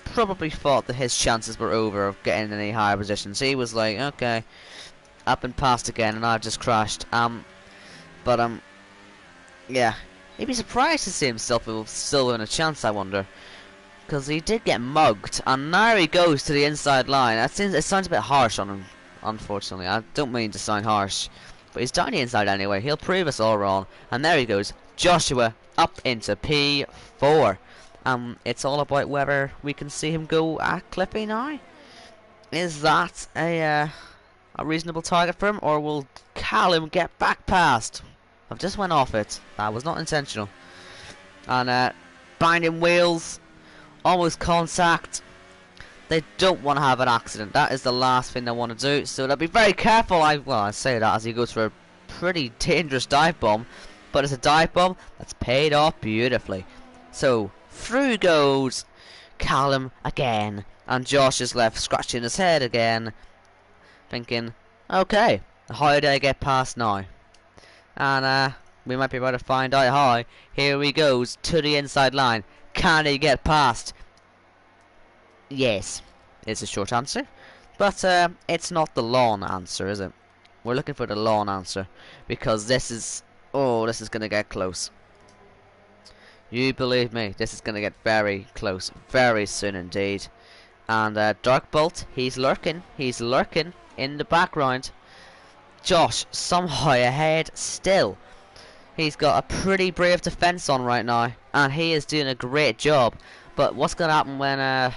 Speaker 1: probably thought that his chances were over of getting any higher positions. He was like, okay, I've been passed again and I've just crashed. But yeah, he'd be surprised to see himself still in a chance, I wonder. Because he did get mugged, and now he goes to the inside line. It sounds a bit harsh on him, unfortunately. I don't mean to sound harsh, but he's down the inside anyway. He'll prove us all wrong. And there he goes, Joshua up into P4. It's all about whether we can see him go at Cliffy now. Is that a reasonable target for him, or will Callum get back past? I've just went off it. That was not intentional. And binding wheels, almost contact. They don't want to have an accident. That is the last thing they want to do. So they'll be very careful. I say that as he goes for a pretty dangerous dive bomb, but it's a dive bomb that's paid off beautifully. So through goes Callum again, and Josh is left scratching his head again. thinking, okay, how do I get past now? And we might be able to find out how. Here he goes to the inside line. Can he get past? Yes, is the short answer. But it's not the long answer, is it? We're looking for the long answer, because this is gonna get close. You believe me, this is gonna get very close, very soon indeed. And Darkbolt, he's lurking in the background. Josh somehow ahead still. He's got a pretty brave defense on right now, and he is doing a great job. But what's gonna happen when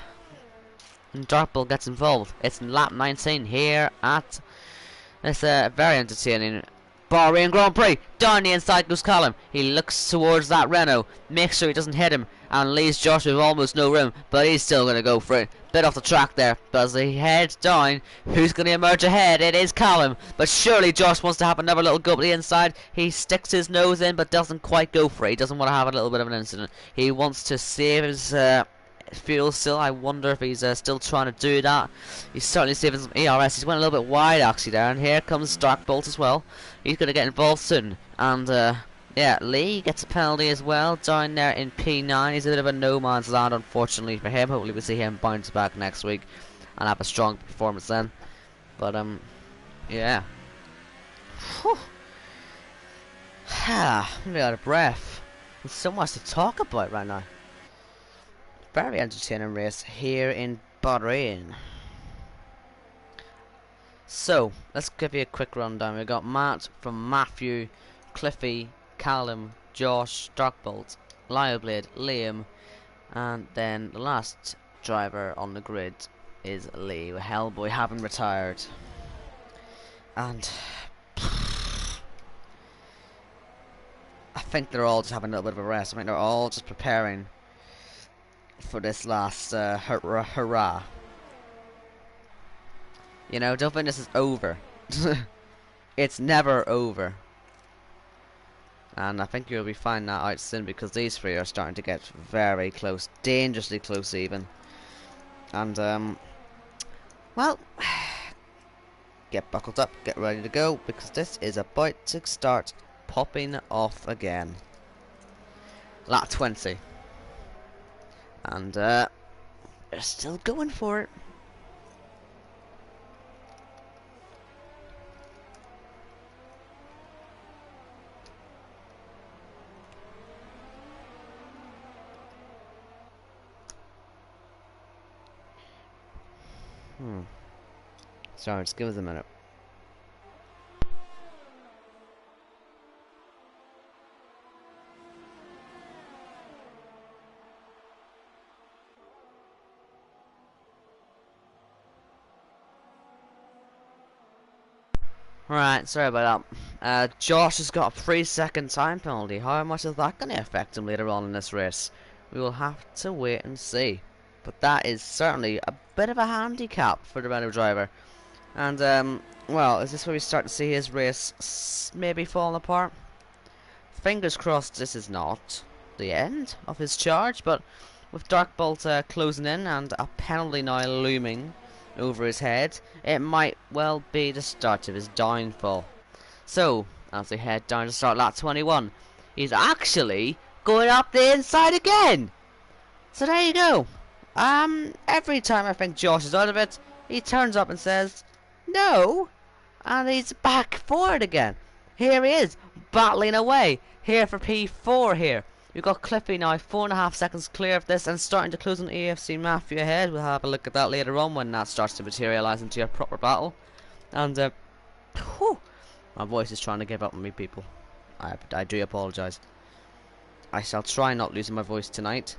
Speaker 1: Darkbolt gets involved? It's in lap 19 here at this very entertaining Bahrain Grand Prix. Down the inside goes Callum. He looks towards that Renault, makes sure he doesn't hit him, and leaves Josh with almost no room, but he's still going to go for it. Bit off the track there, but as he heads down, who's going to emerge ahead? It is Callum, but surely Josh wants to have another little go up the inside. He sticks his nose in, but doesn't quite go for it. He doesn't want to have a little bit of an incident. He wants to save his fuel still. I wonder if he's still trying to do that. He's certainly saving some ERS. He's went a little bit wide actually there, and here comes Darkbolt as well. He's going to get involved soon, and yeah, Lee gets a penalty as well down there in P9. He's a bit of a no man's land unfortunately for him. Hopefully we'll see him bounce back next week and have a strong performance then. But yeah. Whew. I'm really out of breath. There's so much to talk about right now. Very entertaining race here in Bahrain. So, let's give you a quick rundown. We've got Matt from Matthew, Cliffy, Callum, Josh, Darkbolt, Lioblade, Liam, and then the last driver on the grid is Lee, with Hellboy having retired. And I think they're all just having a little bit of a rest. I think they're all just preparing for this last hurrah. You know, don't think this is over. It's never over. And I think you'll be finding that out soon, because these three are starting to get very close, dangerously close even. And well, get buckled up, get ready to go, because this is about to start popping off again. Lap 20. And they're still going for it. Sorry, just give us a minute. Right, sorry about that. Josh has got a 3-second time penalty. How much is that going to affect him later on in this race? We will have to wait and see. But that is certainly a bit of a handicap for the Renault driver. And, well, is this where we start to see his race maybe falling apart? Fingers crossed this is not the end of his charge, but with Darkbolt closing in and a penalty now looming over his head, it might well be the start of his downfall. So, as they head down to start lap 21, he's actually going up the inside again! So there you go. Every time I think Josh is out of it, he turns up and says, no, and he's back forward again. Here he is, battling away, here for P4 here. We've got Cliffy now, 4.5 seconds clear of this, and starting to close on AFC Matthew ahead. We'll have a look at that later on when that starts to materialise into a proper battle. And, whew, my voice is trying to give up on me, people. I do apologise. I shall try not losing my voice tonight.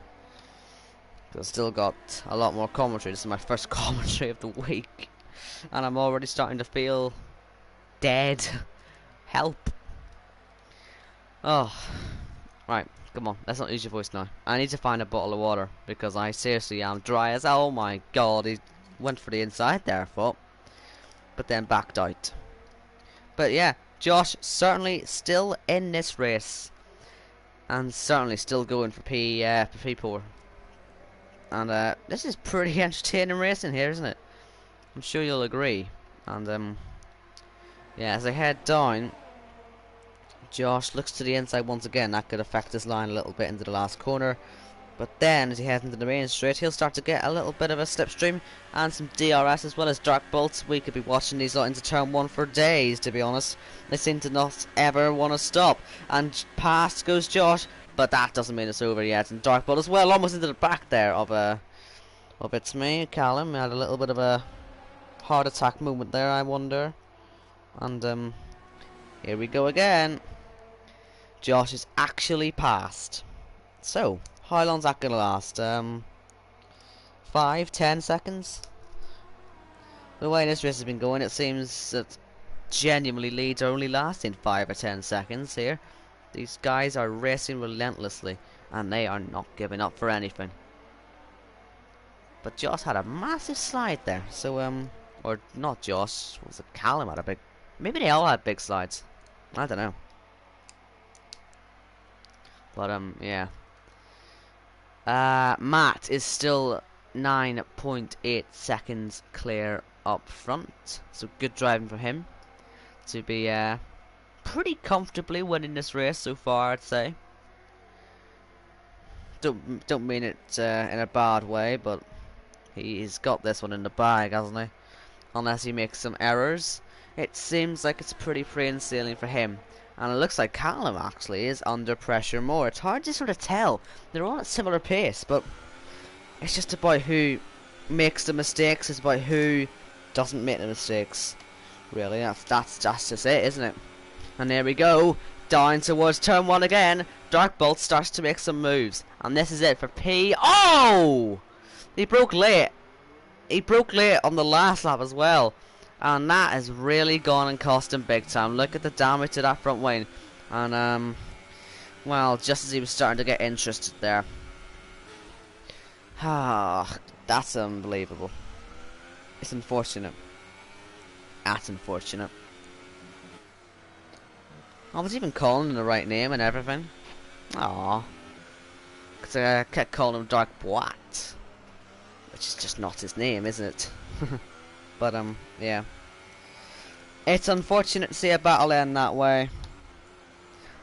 Speaker 1: I've still got a lot more commentary. This is my first commentary of the week, and I'm already starting to feel dead. Help. Oh, right. Come on, let's not use your voice now. I need to find a bottle of water, because I seriously am dry as hell. Oh my god, he went for the inside there, I thought, but then backed out. But yeah, Josh certainly still in this race, and certainly still going for P4. And this is pretty entertaining racing here, isn't it? I'm sure you'll agree. And yeah, as I head down, Josh looks to the inside once again. That could affect his line a little bit into the last corner. But then, as he heads into the main straight, he'll start to get a little bit of a slipstream and some DRS as well as dark bolts. We could be watching these lot into turn 1 for days, to be honest. They seem to not ever want to stop. And past goes Josh, but that doesn't mean it's over yet. And dark bolt as well, almost into the back there of it's me, Callum. We had a little bit of a heart attack moment there, I wonder. And here we go again. Josh is actually passed. So, how long's that gonna last? 5-10 seconds? The way this race has been going, it seems that genuinely leads are only lasting 5 or 10 seconds here. These guys are racing relentlessly, and they are not giving up for anything. But Josh had a massive slide there, so or not Josh, was it Callum had a big, maybe they all had big slides, I don't know. But yeah. Matt is still 9.8 seconds clear up front, so good driving for him to be pretty comfortably winning this race so far, I'd say. Don't mean it in a bad way, but he's got this one in the bag, hasn't he? Unless he makes some errors, it seems like it's pretty plain sailing for him. And it looks like Callum actually is under pressure more. It's hard to sort of tell. They're all at similar pace, but it's just about who makes the mistakes. It's about who doesn't make the mistakes. Really, that's just it, isn't it? And there we go, down towards turn 1 again. Dark Bolt starts to make some moves, and this is it for P. Oh! He broke late. He broke late on the last lap as well. And that has really gone and cost him big time. Look at the damage to that front wing. And, well, just as he was starting to get interested there. Ah, that's unbelievable. It's unfortunate. That's unfortunate. I was even calling him the right name and everything. Aww. Because I kept calling him Dark Boat. Which is just not his name, isn't it? But, yeah. It's unfortunate to see a battle end that way.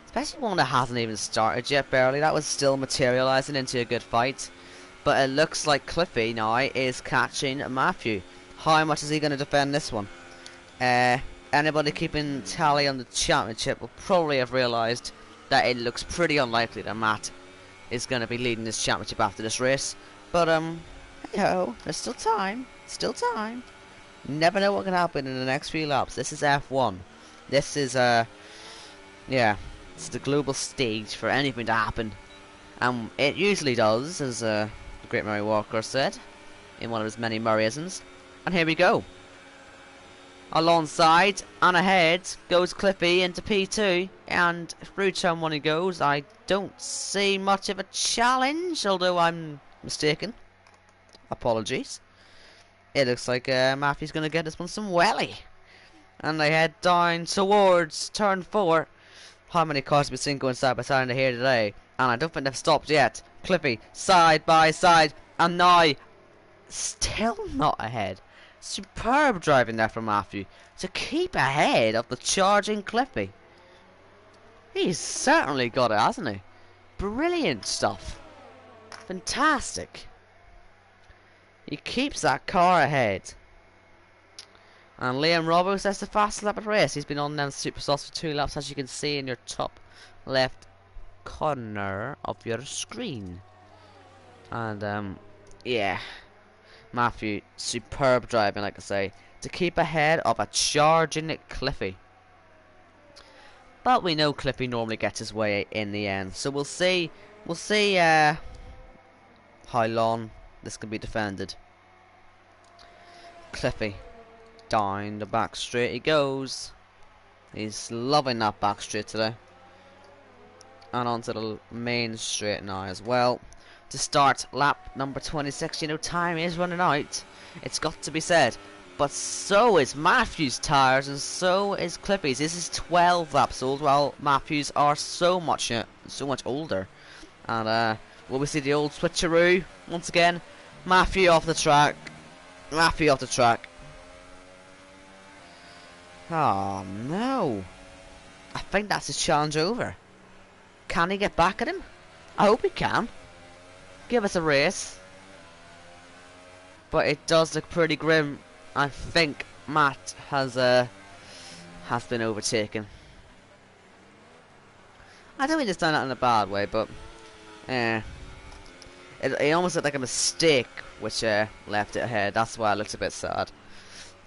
Speaker 1: Especially one that hasn't even started yet, barely. That was still materialising into a good fight. But it looks like Cliffy now is catching Matthew. How much is he going to defend this one? Anybody keeping tally on the championship will probably have realised that it looks pretty unlikely that Matt is going to be leading this championship after this race. But, hey ho, there's still time. Still time. Never know what can happen in the next few laps. This is F1. This is, yeah, it's the global stage for anything to happen. And it usually does, as the great Murray Walker said, in one of his many Murrayisms. And here we go. Alongside and ahead goes Cliffy into P2, and through turn 1 he goes. I don't see much of a challenge, although I'm mistaken. Apologies. It looks like Matthew's going to get this one some welly. And they head down towards turn 4. How many cars have we seen going side by side in here today? And I don't think they've stopped yet. Cliffy, side by side. And now, still not ahead. Superb driving there from Matthew to keep ahead of the charging Cliffy. He's certainly got it, hasn't he? Brilliant stuff. Fantastic. He keeps that car ahead. And Liam Robbo says the fastest lap of the race. He's been on them super softs for 2 laps, as you can see in your top left corner of your screen. And yeah, Matthew, superb driving, like I say, to keep ahead of a charging Cliffy. But we know Cliffy normally gets his way in the end, so we'll see how long this can be defended. Cliffy, down the back straight he goes. He's loving that back straight today. And onto the main straight now as well. To start lap number 26, you know, time is running out. It's got to be said. But so is Matthew's tyres, and so is Cliffy's. This is 12 laps old, while Matthew's are so much older. And will we see the old switcheroo once again? Matthew off the track. Matthew off the track. Oh no. I think that's his challenge over. Can he get back at him? I hope he can. Give us a race. But it does look pretty grim. I think Matt has been overtaken. I don't mean it's done that in a bad way, but it almost looked like a mistake which left it ahead. That's why it looks a bit sad.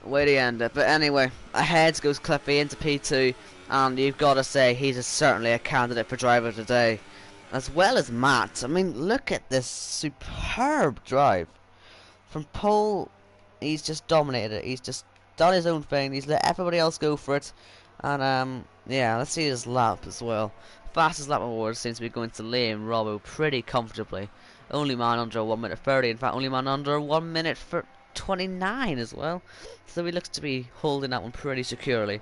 Speaker 1: Way to end it. But anyway, ahead goes Cliffy into P2, and you've got to say he's certainly a candidate for driver today, as well as Matt. I mean, look at this superb drive. From pole, he's just dominated it. He's just done his own thing. He's let everybody else go for it. And yeah, let's see his lap as well. Fastest lap award seems to be going to Liam Robbo pretty comfortably. Only man under 1 minute 30. In fact, only man under 1 minute 29 as well. So he looks to be holding that one pretty securely.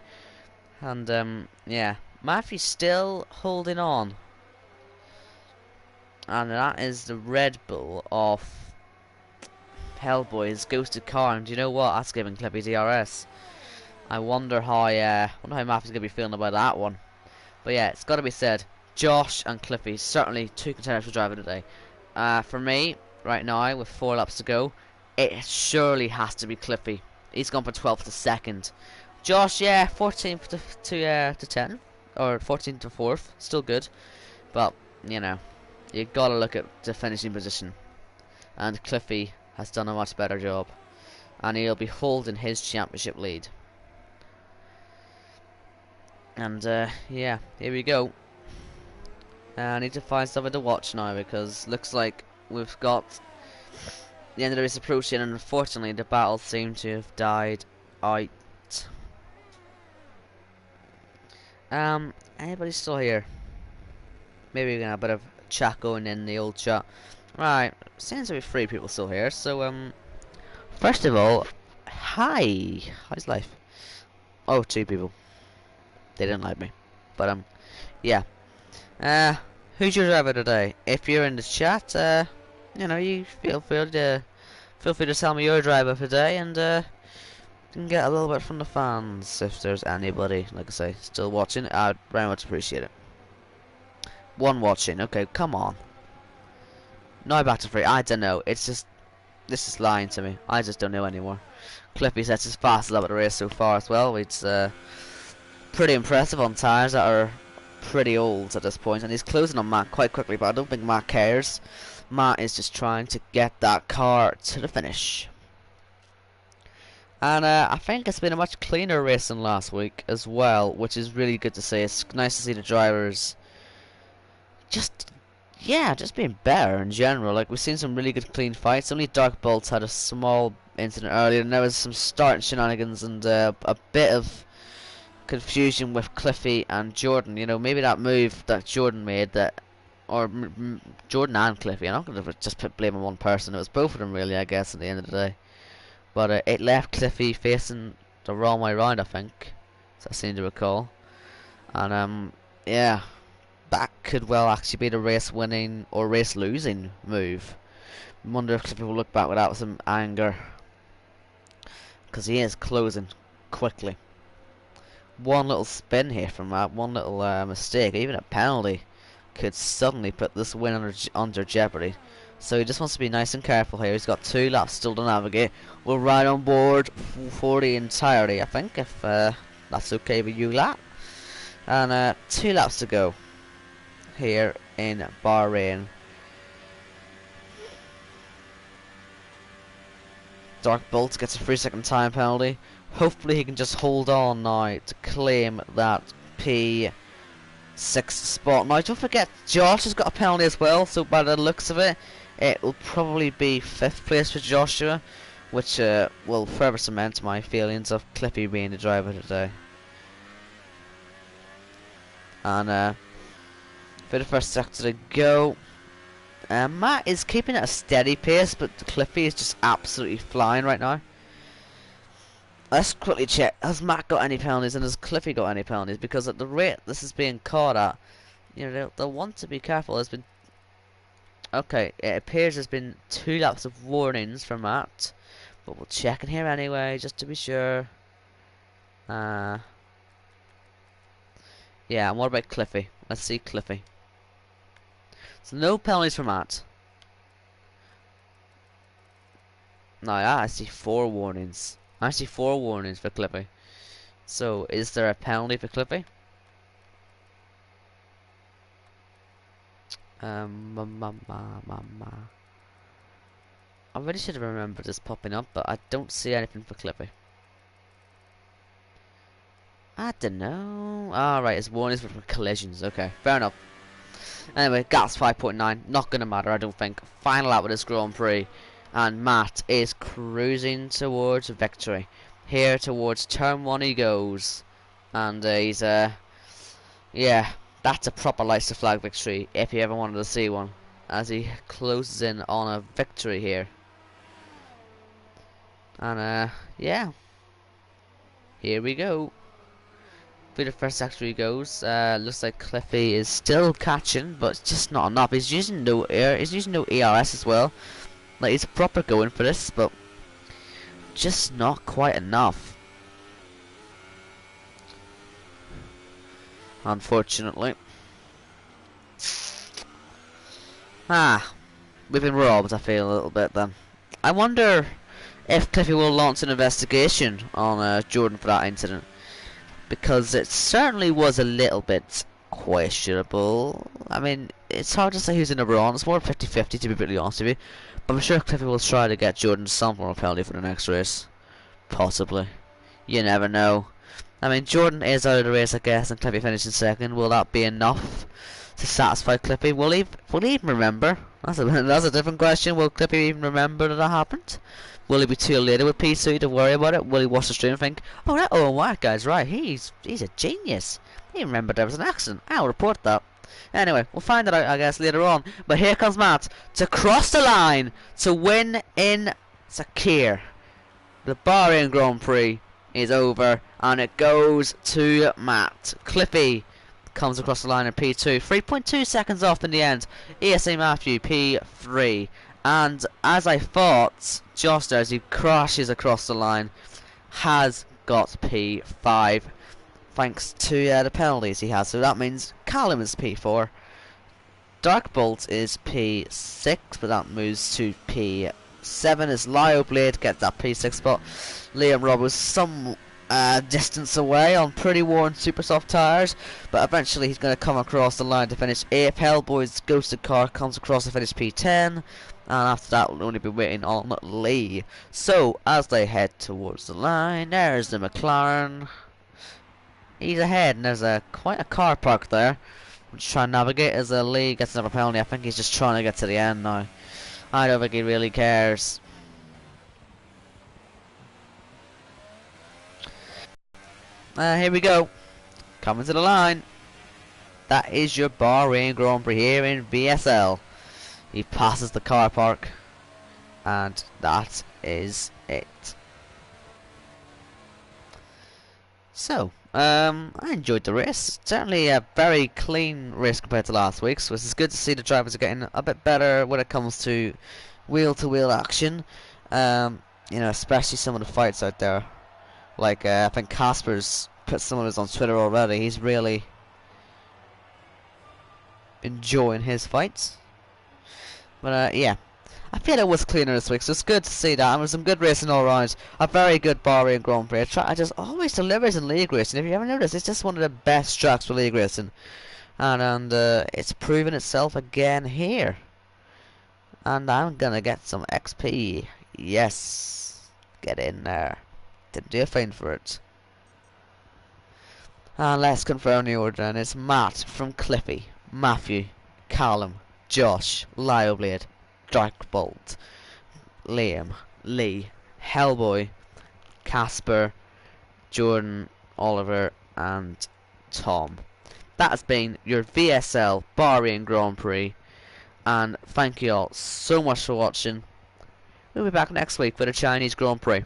Speaker 1: And yeah, Matthew's still holding on. And that is the Red Bull of Hellboy's ghosted car, and do you know what? That's giving Clippy DRS. I wonder how Matthew's gonna be feeling about that one. But yeah, it's got to be said, Josh and Cliffy certainly two contenders for driver today. For me, right now with 4 laps to go, it surely has to be Cliffy. He's gone from 12th to 2nd. Josh, yeah, 14th to 10, or 14th to 4th, still good. But you know, you gotta look at the finishing position, and Cliffy has done a much better job, and he'll be holding his championship lead. And yeah, here we go. I need to find something to watch now, because looks like we've got the end of the race approaching, and unfortunately the battle seemed to have died out. Anybody still here? Maybe we can have a bit of chat going in the old chat. Right, seems to be 3 people still here, so first of all, hi, how's life? Oh, 2 people. They didn't like me, but yeah. Who's your driver today? If you're in the chat, you know, you feel free to tell me your driver today, and can get a little bit from the fans if there's anybody, like I say, still watching. I'd very much appreciate it. 1 watching, okay, come on. No, back to 3. I don't know. It's just, this is lying to me. I just don't know anymore. Clippy sets his fastest lap of the race so far as well. It's pretty impressive on tyres that are pretty old at this point, and he's closing on Matt quite quickly, but I don't think Matt cares. Matt is just trying to get that car to the finish. And I think it's been a much cleaner race than last week as well, which is really good to see. It's nice to see the drivers just being better in general. Like, we've seen some really good clean fights. Only Dark Bolts had a small incident earlier, and there was some starting shenanigans and a bit of confusion with Cliffy and Jordan. You know, maybe that move that Jordan made, Jordan and Cliffy, I'm not going to just put blame on one person. It was both of them really, I guess, at the end of the day. But it left Cliffy facing the wrong way round, I think, as I seem to recall. And yeah, that could well actually be the race winning or race losing move. I wonder if Cliffy will look back with that with some anger, because he is closing quickly. One little spin here from that, one little mistake, even a penalty, could suddenly put this win under jeopardy. So he just wants to be nice and careful here. He's got 2 laps still to navigate. We'll ride on board for the entirety, I think, if that's okay with you, lap. And 2 laps to go here in Bahrain. Dark Bolt gets a 3-second time penalty. Hopefully he can just hold on now to claim that P6 spot. Now don't forget, Josh has got a penalty as well, so by the looks of it, it will probably be 5th place for Joshua, which will further cement my feelings of Clippy being the driver today. And for the first sector to go, Matt is keeping it a steady pace, but Cliffy is just absolutely flying right now. Let's quickly check, has Matt got any penalties and has Cliffy got any penalties? Because at the rate this is being caught at, you know, they'll want to be careful. There's been, okay, it appears there's been 2 laps of warnings for Matt, but we'll check in here anyway, just to be sure. Yeah, and what about Cliffy? Let's see Cliffy. So no penalties for Matt. No, I see 4 warnings. I see 4 warnings for Cliffy. So is there a penalty for Cliffy? I really should have remembered this popping up, but I don't see anything for Clippy. I don't know. Alright, it's warnings for collisions. Okay, fair enough. Anyway, Gas 5.9. Not gonna matter, I don't think. Final lap with this Grand Prix. And Matt is cruising towards victory. Here towards turn 1 he goes. And he's, yeah, that's a proper lights to flag victory if you ever wanted to see one. As he closes in on a victory here. And yeah, here we go. For the first sector he goes. Looks like Cliffy is still catching, but it's just not enough. He's using no air. He's using no ERS as well. Like, he's proper going for this, but just not quite enough. Unfortunately. We've been robbed, I feel, a little bit then. I wonder if Cliffy will launch an investigation on Jordan for that incident, because it certainly was a little bit questionable. I mean, it's hard to say who's in the wrong. It's more 50-50 to be brutally honest with you, but I'm sure Cliffy will try to get Jordan some form of penalty for the next race. Possibly. You never know. I mean, Jordan is out of the race, I guess, and Cliffy finished in second. Will that be enough to satisfy Cliffy? Will he even remember? That's a different question. Will Cliffy even remember that happened? Will he be too later with P2 to worry about it? Will he watch the stream and think, oh, that Owen White guy's right, he's a genius. He remembered there was an accident. I'll report that. Anyway, we'll find that out, I guess, later on. But here comes Matt to cross the line to win in Sakir. The Bahrain Grand Prix is over, and it goes to Matt. Cliffy comes across the line in P2, 3.2 seconds off in the end. ESA Matthew P3, and as I thought, just as he crashes across the line, has got P5 thanks to the penalties he has. So that means Callum is P4, Darkbolt is P6, but that moves to P7 as Lio Blade gets that P6 spot. Liam Robb was some distance away on pretty worn super soft tyres, but eventually he's going to come across the line to finish 8th. Hellboy's ghosted car comes across to finish P10, and after that we'll only be waiting on Lee. So as they head towards the line, there's the McLaren. He's ahead, and there's quite a car park there. I'm just trying to navigate as Lee gets another penalty. I think he's just trying to get to the end now. I don't think he really cares. Here we go. Coming to the line. That is your Bahrain Grand Prix here in VSL. He passes the car park. And that is it. So, I enjoyed the race. Certainly a very clean race compared to last week's. So it's good to see the drivers are getting a bit better when it comes to wheel-to-wheel action. You know, especially some of the fights out there. Like, I think Casper's put some of his on Twitter already. He's really enjoying his fights. But, yeah. I feel it was cleaner this week, so it's good to see that. And with some good racing all around. A very good Bahrain Grand Prix. I just always delivers in league racing. If you ever noticed, it's just one of the best tracks for league racing. And it's proven itself again here. And I'm gonna get some XP. Yes. Get in there. Didn't do a thing for it. And let's confirm the order, and it's Matt from Cliffy, Matthew, Callum, Josh, Lioblade, Darkbolt, Liam, Lee, Hellboy, Casper, Jordan, Oliver, and Tom. That has been your VSL Bahrain Grand Prix, and thank you all so much for watching. We'll be back next week for the Chinese Grand Prix.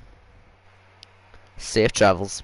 Speaker 1: Safe travels.